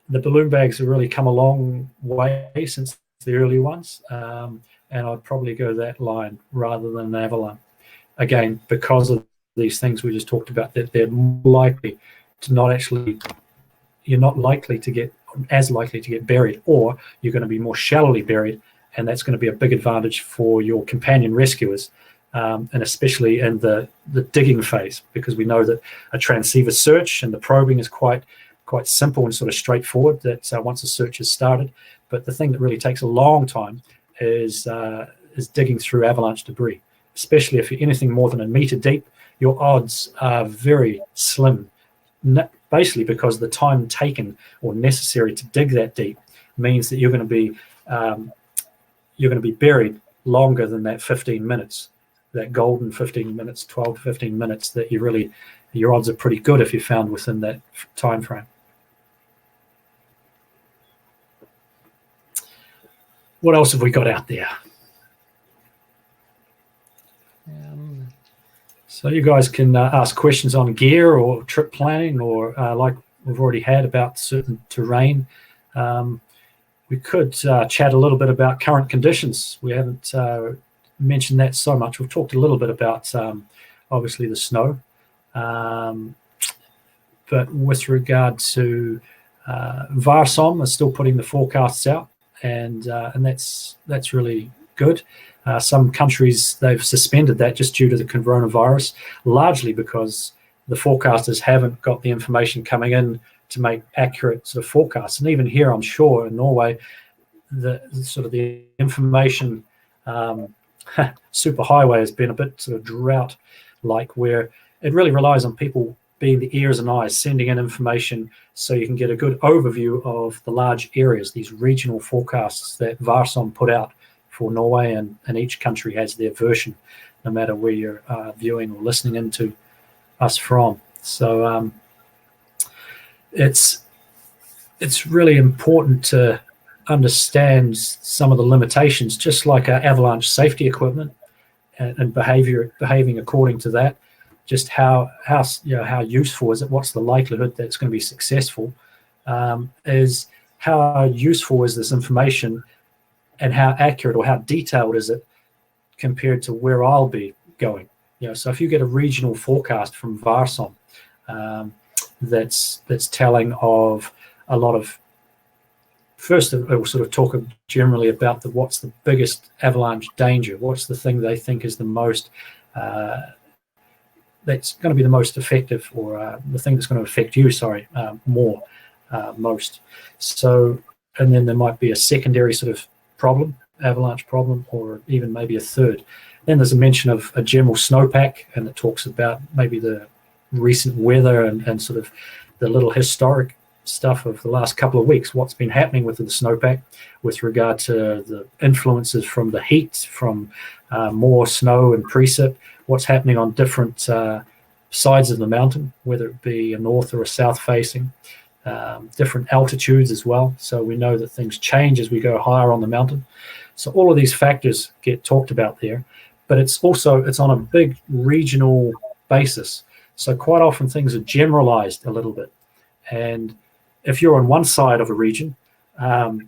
the balloon bags have really come a long way since the early ones, and I'd probably go that line rather than an avalanche. Again, because of these things we just talked about, that they're more likely to not actually, you're not likely to get as likely to get buried, or you're going to be more shallowly buried, and that's going to be a big advantage for your companion rescuers, and especially in the digging phase, because we know that a transceiver search and the probing is quite simple and sort of straightforward, that once a search is started. But the thing that really takes a long time is digging through avalanche debris, especially if you're anything more than a meter deep. Your odds are very slim, basically because the time taken or necessary to dig that deep means that you're going to be buried longer than that 15 minutes, that golden 15 minutes, 12 to 15 minutes that your odds are pretty good if you're found within that time frame. What else have we got out there? So you guys can ask questions on gear or trip planning, or like we've already had about certain terrain. We could chat a little bit about current conditions. We haven't mentioned that so much. We've talked a little bit about obviously the snow, but with regard to Varsom is still putting the forecasts out, and that's really good. Some countries, they've suspended that just due to the coronavirus, largely because the forecasters haven't got the information coming in to make accurate sort of forecasts. And even here, I'm sure in Norway, the sort of the information superhighway has been a bit sort of drought-like, where it really relies on people being the ears and eyes, sending in information so you can get a good overview of the large areas, these regional forecasts that Varsom put out for Norway, and each country has their version, no matter where you're viewing or listening into us from. So it's really important to understand some of the limitations, just like our avalanche safety equipment and behaving according to that. Just how useful is it? What's the likelihood that it's going to be successful? Is how useful is this information, and how accurate or how detailed is it compared to where I'll be going? So if you get a regional forecast from Varsom that's telling of a lot of, first it will sort of talk generally about what's the biggest avalanche danger, what's the thing they think is the most that's going to be the most effective, or the thing that's going to affect you, most. So, and then there might be a secondary sort of problem, avalanche problem, or even maybe a third. Then there's a mention of a general snowpack, and it talks about maybe the recent weather and sort of the little historic stuff of the last couple of weeks, what's been happening with the snowpack with regard to the influences from the heat, from more snow and precip, what's happening on different sides of the mountain, whether it be a north or a south facing, different altitudes as well. So we know that things change as we go higher on the mountain. So all of these factors get talked about there, but it's on a big regional basis. So quite often things are generalized a little bit. And if you're on one side of a region,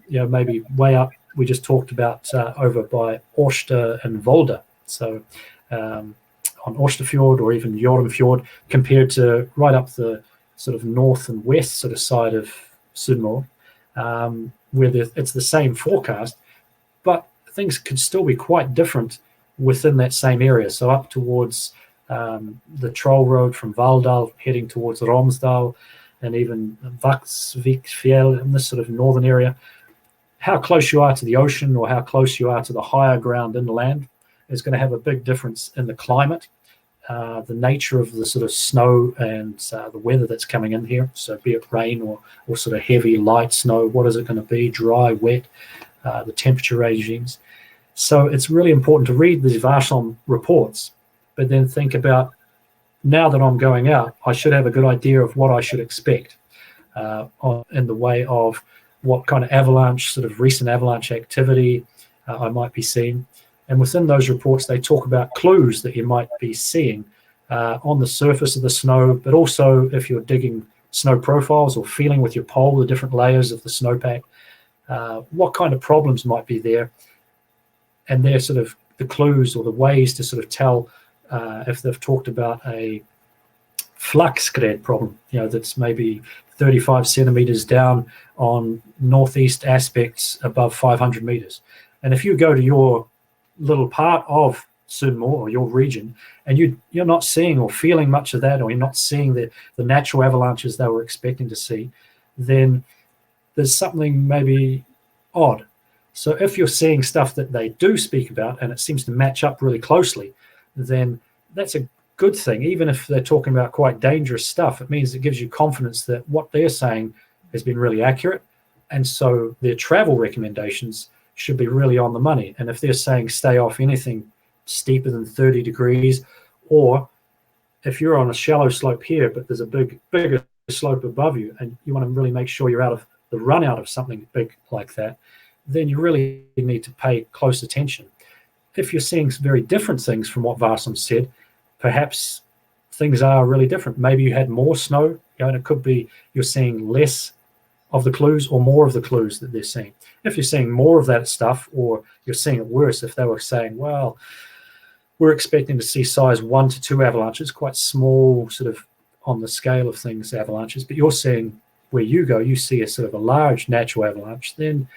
maybe way up, we just talked about over by Årsta and Volda. So on Årstafjord or even Jordenfjord, compared to right up the sort of north and west sort of side of Sunnmøre, where it's the same forecast, but things could still be quite different within that same area. So up towards the Troll Road from Valdal, heading towards Romsdal, and even Vaksvikfjell in this sort of northern area, how close you are to the ocean or how close you are to the higher ground inland is going to have a big difference in the climate, the nature of the sort of snow and the weather that's coming in here. So be it rain or sort of heavy, light snow, what is it going to be, dry, wet, the temperature regimes. So it's really important to read these Varsom reports, but then think about, now that I'm going out, I should have a good idea of what I should expect in the way of what kind of avalanche, sort of recent avalanche activity I might be seeing. And within those reports, they talk about clues that you might be seeing on the surface of the snow, but also if you're digging snow profiles or feeling with your pole the different layers of the snowpack, what kind of problems might be there. And they're sort of the clues or the ways to sort of tell if they've talked about a flakkskred problem, that's maybe 35 centimeters down on northeast aspects above 500 meters. And if you go to your little part of Sunnmøre or your region, and you're not seeing or feeling much of that, or you're not seeing the natural avalanches they were expecting to see, then there's something maybe odd. So if you're seeing stuff that they do speak about and it seems to match up really closely, then that's a good thing. Even if they're talking about quite dangerous stuff, it means it gives you confidence that what they're saying has been really accurate. And so their travel recommendations should be really on the money. And if they're saying stay off anything steeper than 30 degrees, or if you're on a shallow slope here, but there's a bigger slope above you, and you want to really make sure you're out of the run out of something big like that, then you really need to pay close attention. If you're seeing very different things from what Varsom said, perhaps things are really different. Maybe you had more snow, and it could be you're seeing less of the clues or more of the clues that they're seeing. If you're seeing more of that stuff, or you're seeing it worse, if they were saying, well, we're expecting to see size 1 to 2 avalanches, quite small sort of on the scale of things avalanches, but you're seeing where you go, you see a sort of a large natural avalanche, then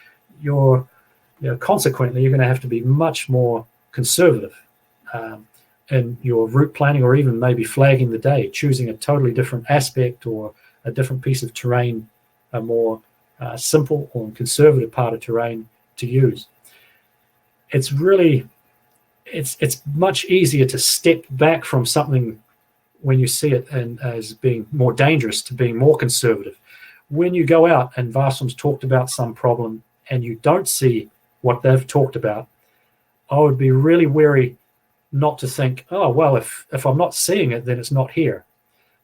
consequently, you're going to have to be much more conservative. in your route planning, or even maybe flagging the day, choosing a totally different aspect or a different piece of terrain, a more simple or conservative part of terrain to use. It's really, it's much easier to step back from something when you see it and as being more dangerous to being more conservative. When you go out and Varsom's talked about some problem and you don't see what they've talked about, I would be really wary not to think, oh, well, if I'm not seeing it, then it's not here.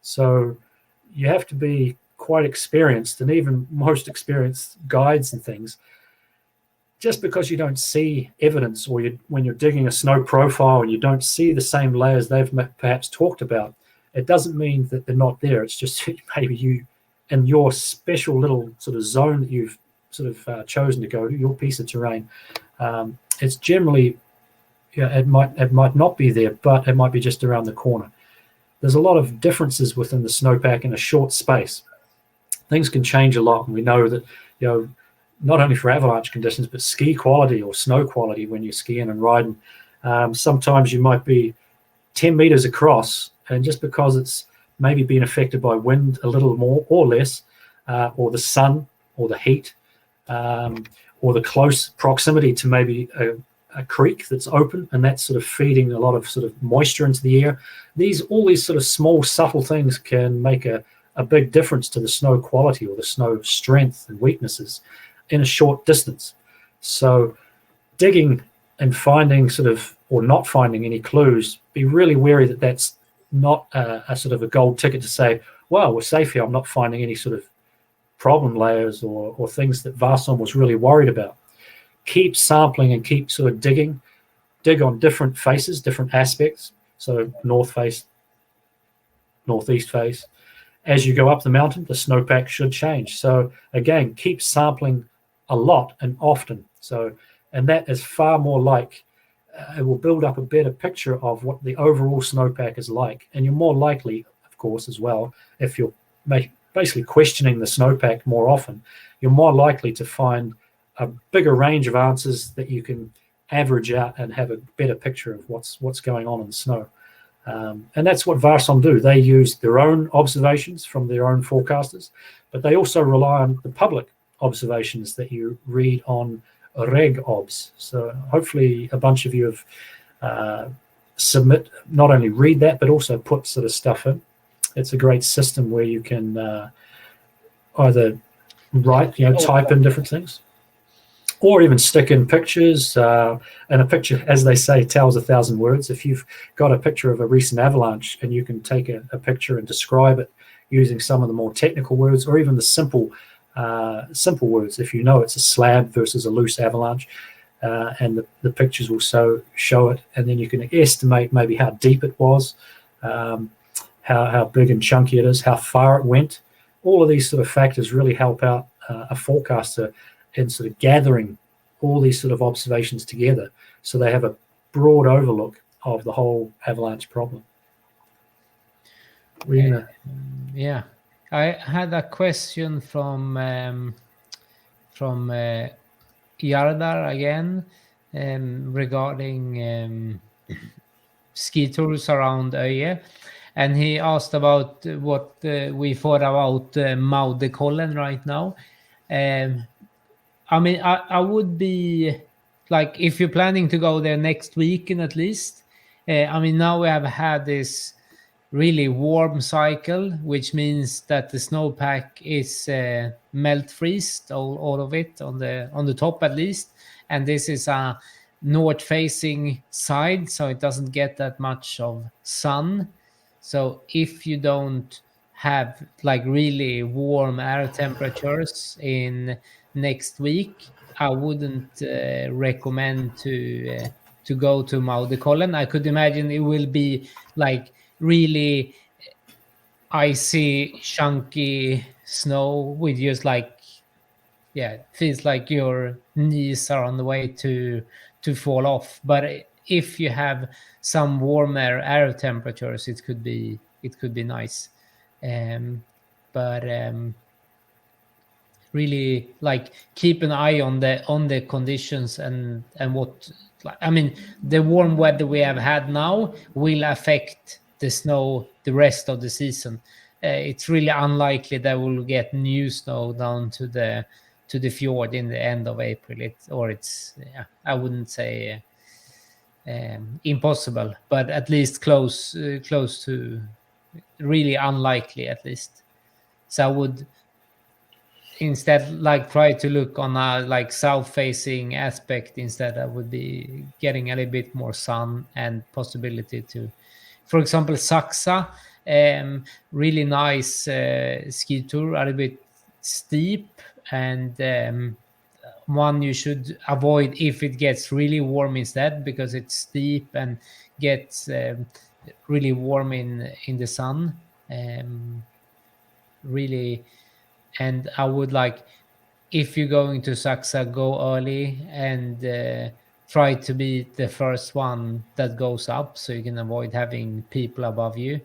So you have to be quite experienced, and even most experienced guides and things, just because you don't see evidence, or when you're digging a snow profile and you don't see the same layers they've perhaps talked about, it doesn't mean that they're not there. It's just maybe you, in your special little sort of zone that you've sort of chosen to go to, your piece of terrain, it's generally, it might not be there, but it might be just around the corner. There's a lot of differences within the snowpack in a short space. Things can change a lot, and we know that, not only for avalanche conditions, but ski quality or snow quality when you're skiing and riding. Sometimes you might be 10 meters across, and just because it's maybe being affected by wind a little more or less, or the sun or the heat, or the close proximity to maybe a creek that's open, and that's sort of feeding a lot of sort of moisture into the air. All these sort of small, subtle things can make a big difference to the snow quality or the snow strength and weaknesses in a short distance. So digging and finding or not finding any clues, be really wary that that's not a sort of a gold ticket to say, well, we're safe here, I'm not finding any sort of problem layers or things that Varsom was really worried about. Keep sampling and keep sort of digging. Dig on different faces, different aspects. So north face, northeast face. As you go up the mountain, the snowpack should change. So again, keep sampling a lot and often. And that is far more like, it will build up a better picture of what the overall snowpack is like. And you're more likely, of course, as well, if you're basically questioning the snowpack more often, you're more likely to find a bigger range of answers that you can average out and have a better picture of what's going on in the snow. And that's what Varsom do. They use their own observations from their own forecasters, but they also rely on the public observations that you read on RegObs. So hopefully a bunch of you have not only read that, but also put sort of stuff in. It's a great system where you can either write, type in different things, or even stick in pictures. And a picture, as they say, tells 1,000 words. If you've got a picture of a recent avalanche and you can take a picture and describe it using some of the more technical words, or even the simple words, if you know it's a slab versus a loose avalanche, and the pictures will show it, and then you can estimate maybe how deep it was, how big and chunky it is, how far it went. All of these sort of factors really help out a forecaster in sort of gathering all these sort of observations together, so they have a broad overlook of the whole avalanche problem. Yeah, I had a question from Yardar again, regarding ski tours around Öje, and he asked about what we thought about Maudekollen right now. I mean, I would be like, if you're planning to go there next weekend at least, I mean, now we have had this really warm cycle, which means that the snowpack is melt freezed, all of it on the top at least, and this is a north facing side, so it doesn't get that much of sun. So if you don't have like really warm air temperatures in next week, I wouldn't recommend to go to Maudekollen. I could imagine it will be like really icy, chunky snow with just like, it feels like your knees are on the way to fall off. But if you have some warmer air temperatures, it could be nice. But really, like, keep an eye on the conditions and what I mean, the warm weather we have had now will affect the snow the rest of the season. It's really unlikely that we'll get new snow down to the fjord in the end of April. I wouldn't say impossible, but at least close to really unlikely, at least. So I would instead try to look on a south facing aspect instead. I would be getting a little bit more sun and possibility to, for example, Saksa, really nice ski tour, a little bit steep, and one you should avoid if it gets really warm instead, because it's steep and gets really warm in the sun. Really, and I would if you're going to Saksa, go early and try to be the first one that goes up, so you can avoid having people above you.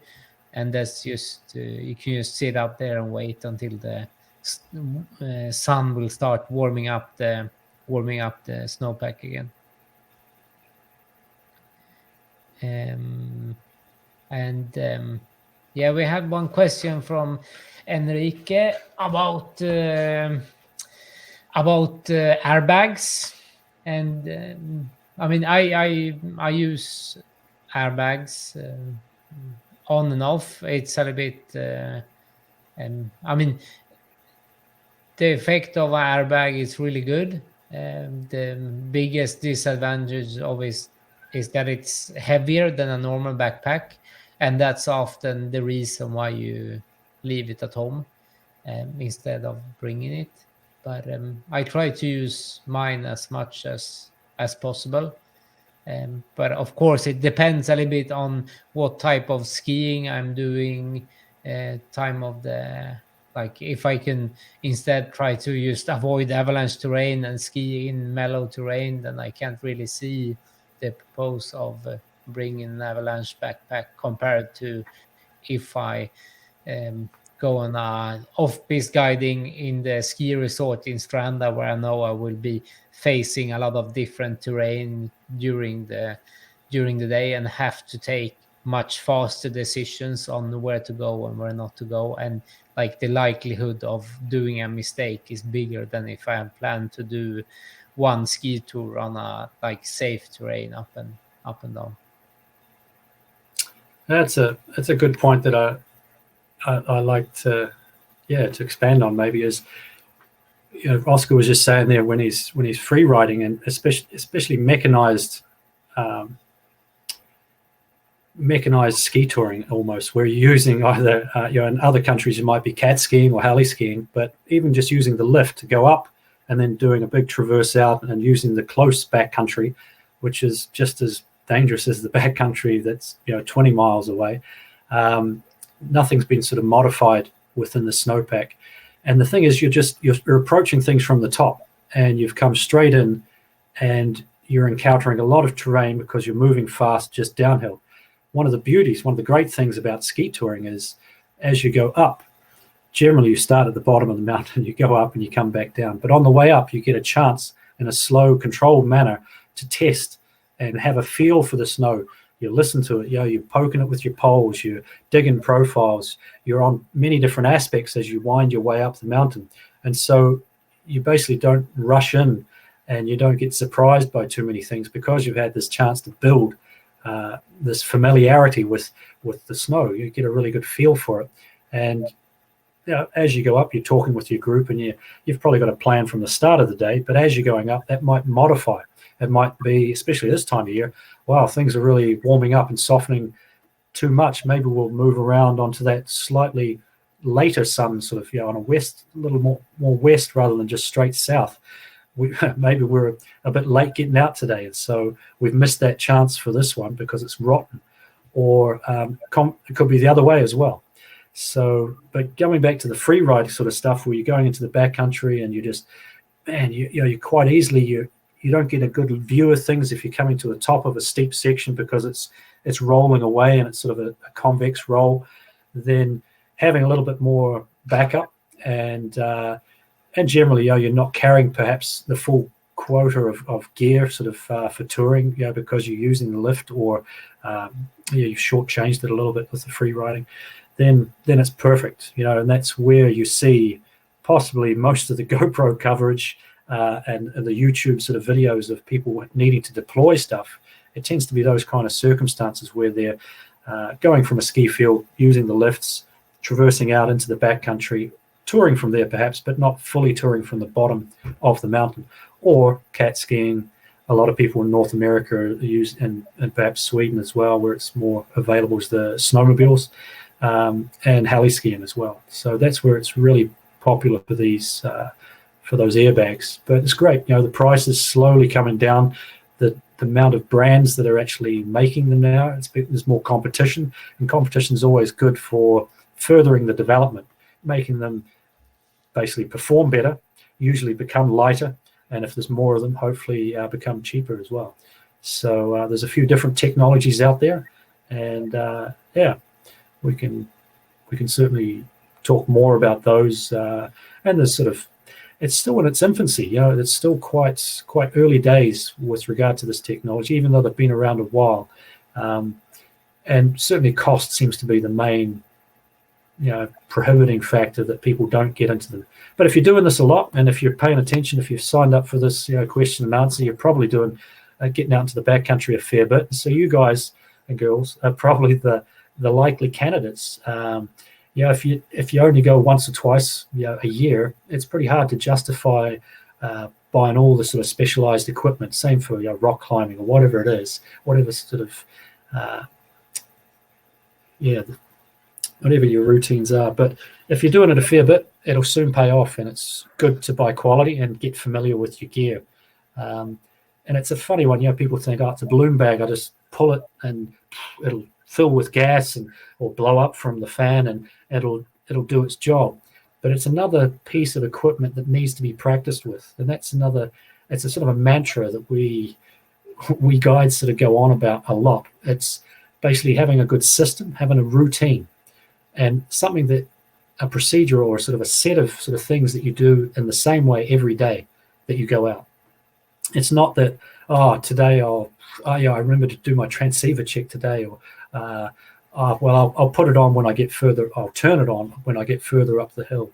And that's just you can just sit up there and wait until the sun will start warming up the snowpack again. Yeah, we had one question from Enrique about airbags, and I mean, I use airbags on and off. It's a little bit I mean, the effect of an airbag is really good. The biggest disadvantage of it is that it's heavier than a normal backpack, and that's often the reason why you leave it at home instead of bringing it. But I try to use mine as much as possible. But of course, it depends a little bit on what type of skiing I'm doing, time of the, if I can instead try to just avoid avalanche terrain and ski in mellow terrain, then I can't really see the purpose of bringing an avalanche backpack compared to if I go on a off-piste guiding in the ski resort in Stranda, where I know I will be facing a lot of different terrain during the day and have to take much faster decisions on where to go and where not to go, and the likelihood of doing a mistake is bigger than if I had planned to do one ski tour on a safe terrain up and down. That's a good point that I like to expand on. Maybe is, Oscar was just saying there, when he's free riding, and especially mechanized ski touring, almost, where you're using either in other countries you might be cat skiing or heli skiing, but even just using the lift to go up and then doing a big traverse out and using the close backcountry, which is just as dangerous as the backcountry that's 20 miles away. Nothing's been sort of modified within the snowpack, and the thing is, you're approaching things from the top, and you've come straight in, and you're encountering a lot of terrain because you're moving fast just downhill. One of the great things about ski touring is, as you go up, generally you start at the bottom of the mountain, you go up and you come back down. But on the way up, you get a chance in a slow, controlled manner to test and have a feel for the snow. You listen to it, you're poking it with your poles, you're digging profiles, you're on many different aspects as you wind your way up the mountain. And so you basically don't rush in, and you don't get surprised by too many things, because you've had this chance to build this familiarity with the snow. You get a really good feel for it. And as you go up, you're talking with your group, and you've probably got a plan from the start of the day, but as you're going up, that might modify. It might be, especially this time of year, wow, things are really warming up and softening too much. Maybe we'll move around onto that slightly later sun, sort of, on a west, a little more west rather than just straight south. Maybe we're a bit late getting out today, and so we've missed that chance for this one because it's rotten. Or it could be the other way as well. So, but going back to the free ride sort of stuff, where you're going into the backcountry and you just, you quite easily, you don't get a good view of things if you're coming to the top of a steep section, because it's rolling away and it's sort of a convex roll. Then having a little bit more backup, and generally, you're not carrying perhaps the full quota of gear sort of for touring, because you're using the lift, or you've shortchanged it a little bit with the free riding, then it's perfect, and that's where you see possibly most of the GoPro coverage and the YouTube sort of videos of people needing to deploy stuff. It tends to be those kind of circumstances where they're going from a ski field, using the lifts, traversing out into the backcountry, touring from there perhaps, but not fully touring from the bottom of the mountain, or cat skiing. A lot of people in North America use, and perhaps Sweden as well, where it's more available, as the snowmobiles, and heli skiing as well. So that's where it's really popular for these for those airbags. But it's great, the price is slowly coming down. The amount of brands that are actually making them now, there's more competition, and competition is always good for furthering the development, making them basically perform better, usually become lighter, and if there's more of them, hopefully become cheaper as well. So there's a few different technologies out there, and we can certainly talk more about those. And there's it's still in its infancy. It's still quite early days with regard to this technology, even though they've been around a while. And certainly cost seems to be the main prohibiting factor that people don't get into them. But if you're doing this a lot, and if you're paying attention, if you've signed up for this question and answer, you're probably doing getting out into the backcountry a fair bit. So you guys and girls are probably the likely candidates. If you only go once or twice a year, it's pretty hard to justify buying all the sort of specialized equipment. Same for rock climbing or whatever it is, whatever sort of whatever your routines are. But if you're doing it a fair bit, it'll soon pay off, and it's good to buy quality and get familiar with your gear. And it's a funny one. People think, oh, it's a balloon bag. I just pull it and it'll fill with gas or blow up from the fan, and it'll do its job. But it's another piece of equipment that needs to be practiced with, and it's a sort of a mantra that we guides sort of go on about a lot. It's basically having a good system, having a routine, and something that a procedure or sort of a set of sort of things that you do in the same way every day that you go out. It's not that, today I remember to do my transceiver check today, or I'll put it on when I get further. I'll turn it on when I get further up the hill.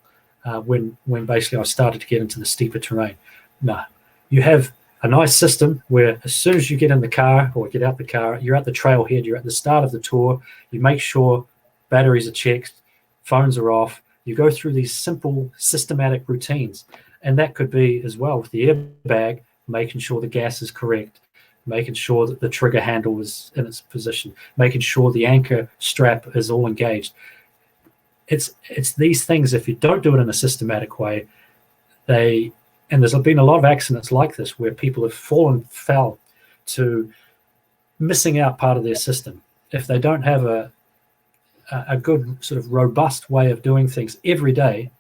When basically I started to get into the steeper terrain. No, you have a nice system where as soon as you get in the car or get out the car, you're at the trailhead. You're at the start of the tour. You make sure batteries are checked, phones are off. You go through these simple, systematic routines, and that could be as well with the airbag, making sure the gas is correct, making sure that the trigger handle is in its position, making sure the anchor strap is all engaged. It's these things, if you don't do it in a systematic way, and there's been a lot of accidents like this where people have fell to missing out part of their system. If they don't have a good sort of robust way of doing things every day,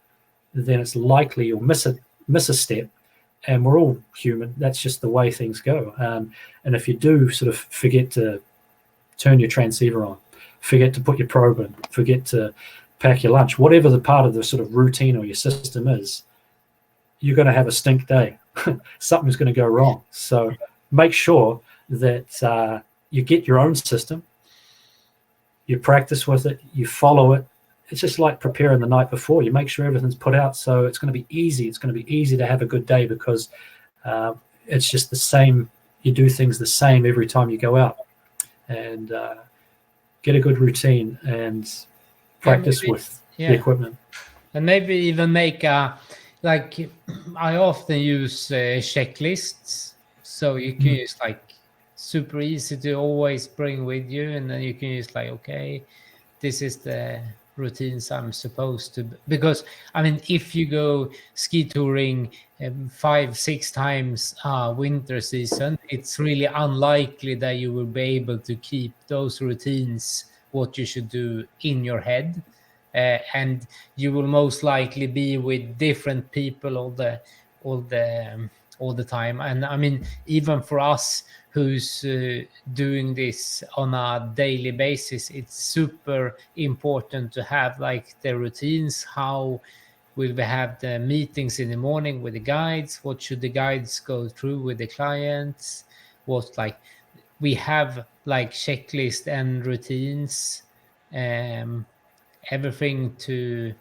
then it's likely you'll miss a step. And we're all human. That's just the way things go. And if you do sort of forget to turn your transceiver on, forget to put your probe in, forget to pack your lunch, whatever the part of the sort of routine or your system is, you're going to have a stink day. Something's going to go wrong. So make sure that you get your own system, you practice with it, you follow it. It's just like preparing the night before. You make sure everything's put out, so it's going to be easy. It's going to be easy to have a good day because it's just the same. You do things the same every time you go out, and get a good routine and practice with the equipment. And maybe even make I often use checklists, so you can use super easy to always bring with you, and then you can use okay, this is the routines I'm supposed to, because if you go ski touring 5-6 times winter season, it's really unlikely that you will be able to keep those routines, what you should do, in your head, and you will most likely be with different people all the time. And even for us who's doing this on a daily basis, it's super important to have the routines, how Will we have the meetings in the morning with the guides? What should the guides go through with the clients? What, like, we have like checklist and routines, everything to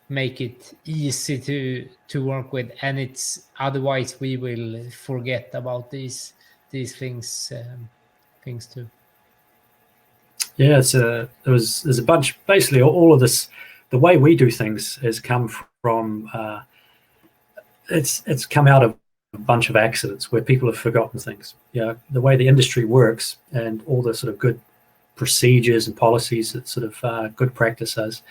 make it easy to work with, and it's otherwise we will forget about these things too. Yeah, there's a bunch. Basically, all of this, the way we do things has come from. It's come out of a bunch of accidents where people have forgotten things. Yeah, the way the industry works and all the sort of good procedures and policies that sort of good practices.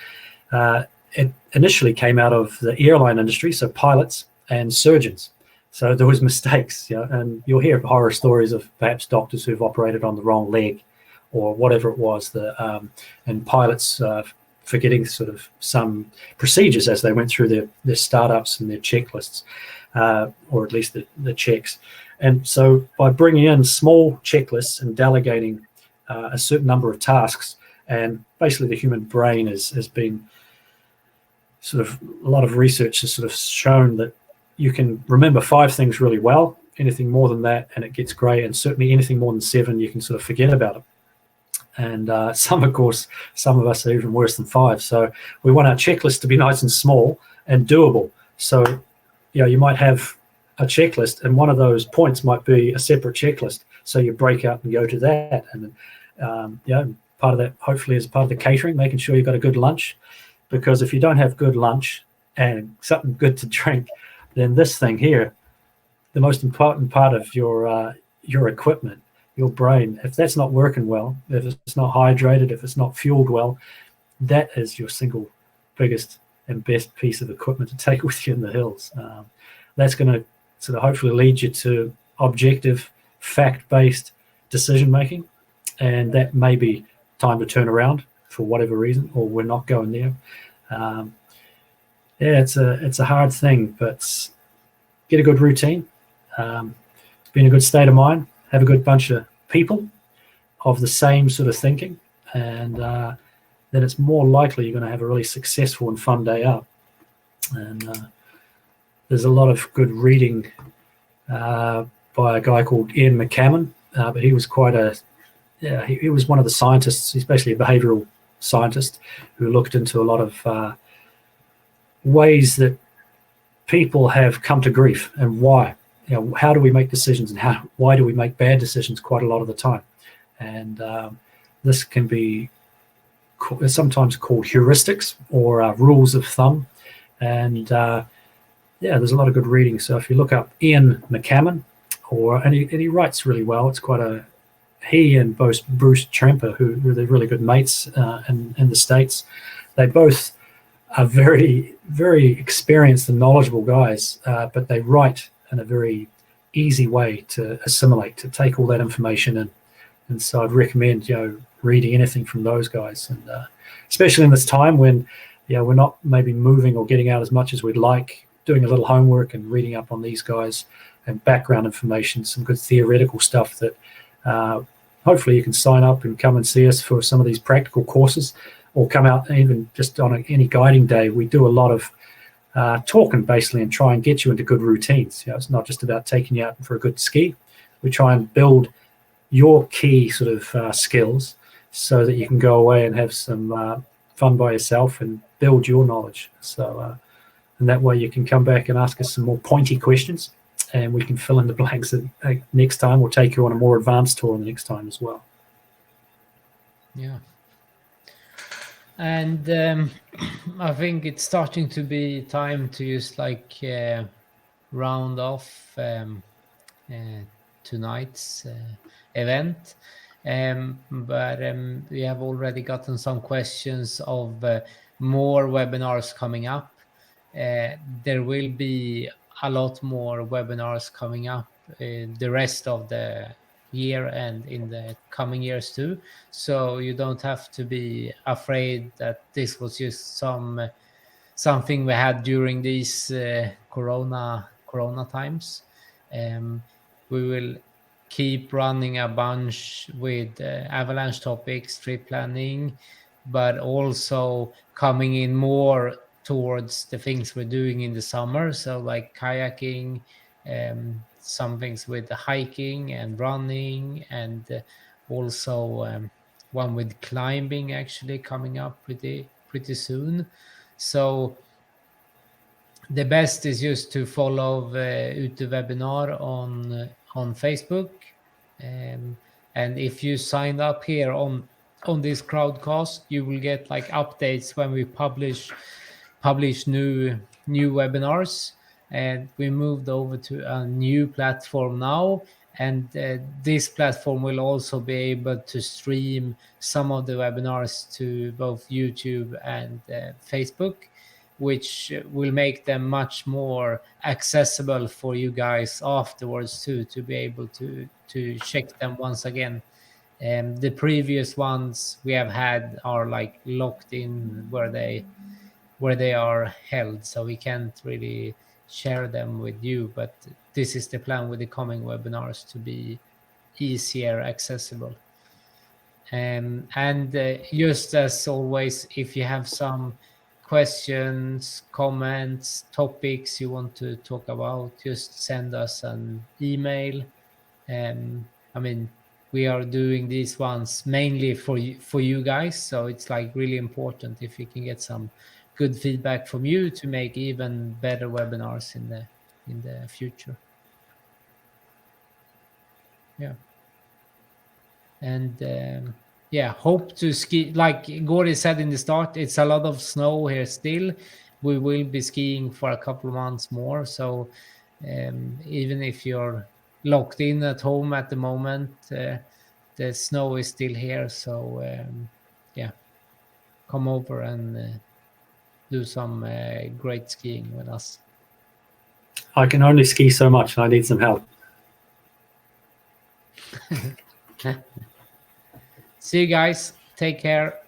It initially came out of the airline industry, so pilots and surgeons. So there was mistakes, and you'll hear horror stories of perhaps doctors who've operated on the wrong leg, or whatever it was. And pilots forgetting sort of some procedures as they went through their startups and their checklists, or at least the checks. And so by bringing in small checklists and delegating a certain number of tasks, and basically the human brain has been sort of, a lot of research has sort of shown that you can remember 5 things really well. Anything more than that, and it gets grey, and certainly anything more than 7, you can sort of forget about it. And some of us are even worse than 5. So we want our checklist to be nice and small and doable. So, you might have a checklist, and one of those points might be a separate checklist. So you break out and go to that. And part of that hopefully is part of the catering, making sure you've got a good lunch. Because if you don't have good lunch and something good to drink, then this thing here, the most important part of your equipment, your brain, if that's not working well, if it's not hydrated, if it's not fueled well, that is your single biggest and best piece of equipment to take with you in the hills. That's going to sort of hopefully lead you to objective, fact-based decision making, and that may be time to turn around for whatever reason, or we're not going there. It's a hard thing, but get a good routine, be in a good state of mind, have a good bunch of people of the same sort of thinking, and then it's more likely you're going to have a really successful and fun day out. And there's a lot of good reading by a guy called Ian McCammon, but he was he was one of the scientists. He's basically a behavioral scientist who looked into a lot of ways that people have come to grief and why. How do we make decisions, and why do we make bad decisions quite a lot of the time? And this can be sometimes called heuristics or rules of thumb. And there's a lot of good reading. So if you look up Ian McCammon, and he writes really well. It's quite he and both Bruce Tremper, who are the really good mates in the States, they both are very, very experienced and knowledgeable guys, but they write in a very easy way to assimilate, to take all that information in. And so I'd recommend, reading anything from those guys, and especially in this time when, we're not maybe moving or getting out as much as we'd like, doing a little homework and reading up on these guys and background information, some good theoretical stuff that hopefully you can sign up and come and see us for some of these practical courses, or come out even just on any guiding day. We do a lot of talking basically and try and get you into good routines. It's not just about taking you out for a good ski. We try and build your key sort of skills so that you can go away and have some fun by yourself and build your knowledge. So, and that way you can come back and ask us some more pointy questions, and we can fill in the blanks. Next time we'll take you on a more advanced tour the next time as well. Yeah. And I think it's starting to be time to just round off tonight's event. But we have already gotten some questions of more webinars coming up. There will be a lot more webinars coming up the rest of the year and in the coming years too. So you don't have to be afraid that this was just something we had during these corona times. We will keep running a bunch with avalanche topics, trip planning, but also coming in more towards the things we're doing in the summer. So like kayaking, some things with the hiking and running, and also one with climbing actually coming up pretty soon. So the best is just to follow the Utewebinar on Facebook, and if you sign up here on this crowdcast, you will get like updates when we publish new webinars. And we moved over to a new platform now, and this platform will also be able to stream some of the webinars to both YouTube and Facebook, which will make them much more accessible for you guys afterwards too, to be able to check them once again. The previous ones we have had are like locked in where they are held, so we can't really share them with you, but this is the plan with the coming webinars, to be easier accessible. And just as always, if you have some questions, comments, topics you want to talk about, just send us an email. I mean, we are doing these ones mainly for you guys, so it's like really important if we can get some good feedback from you to make even better webinars in the future. Yeah. And yeah, hope to ski. Like Gordie said in the start, it's a lot of snow here still. We will be skiing for a couple of months more. So even if you're locked in at home at the moment, the snow is still here. So yeah, come over and do some great skiing with us. I can only ski so much, and I need some help. See you guys. Take care.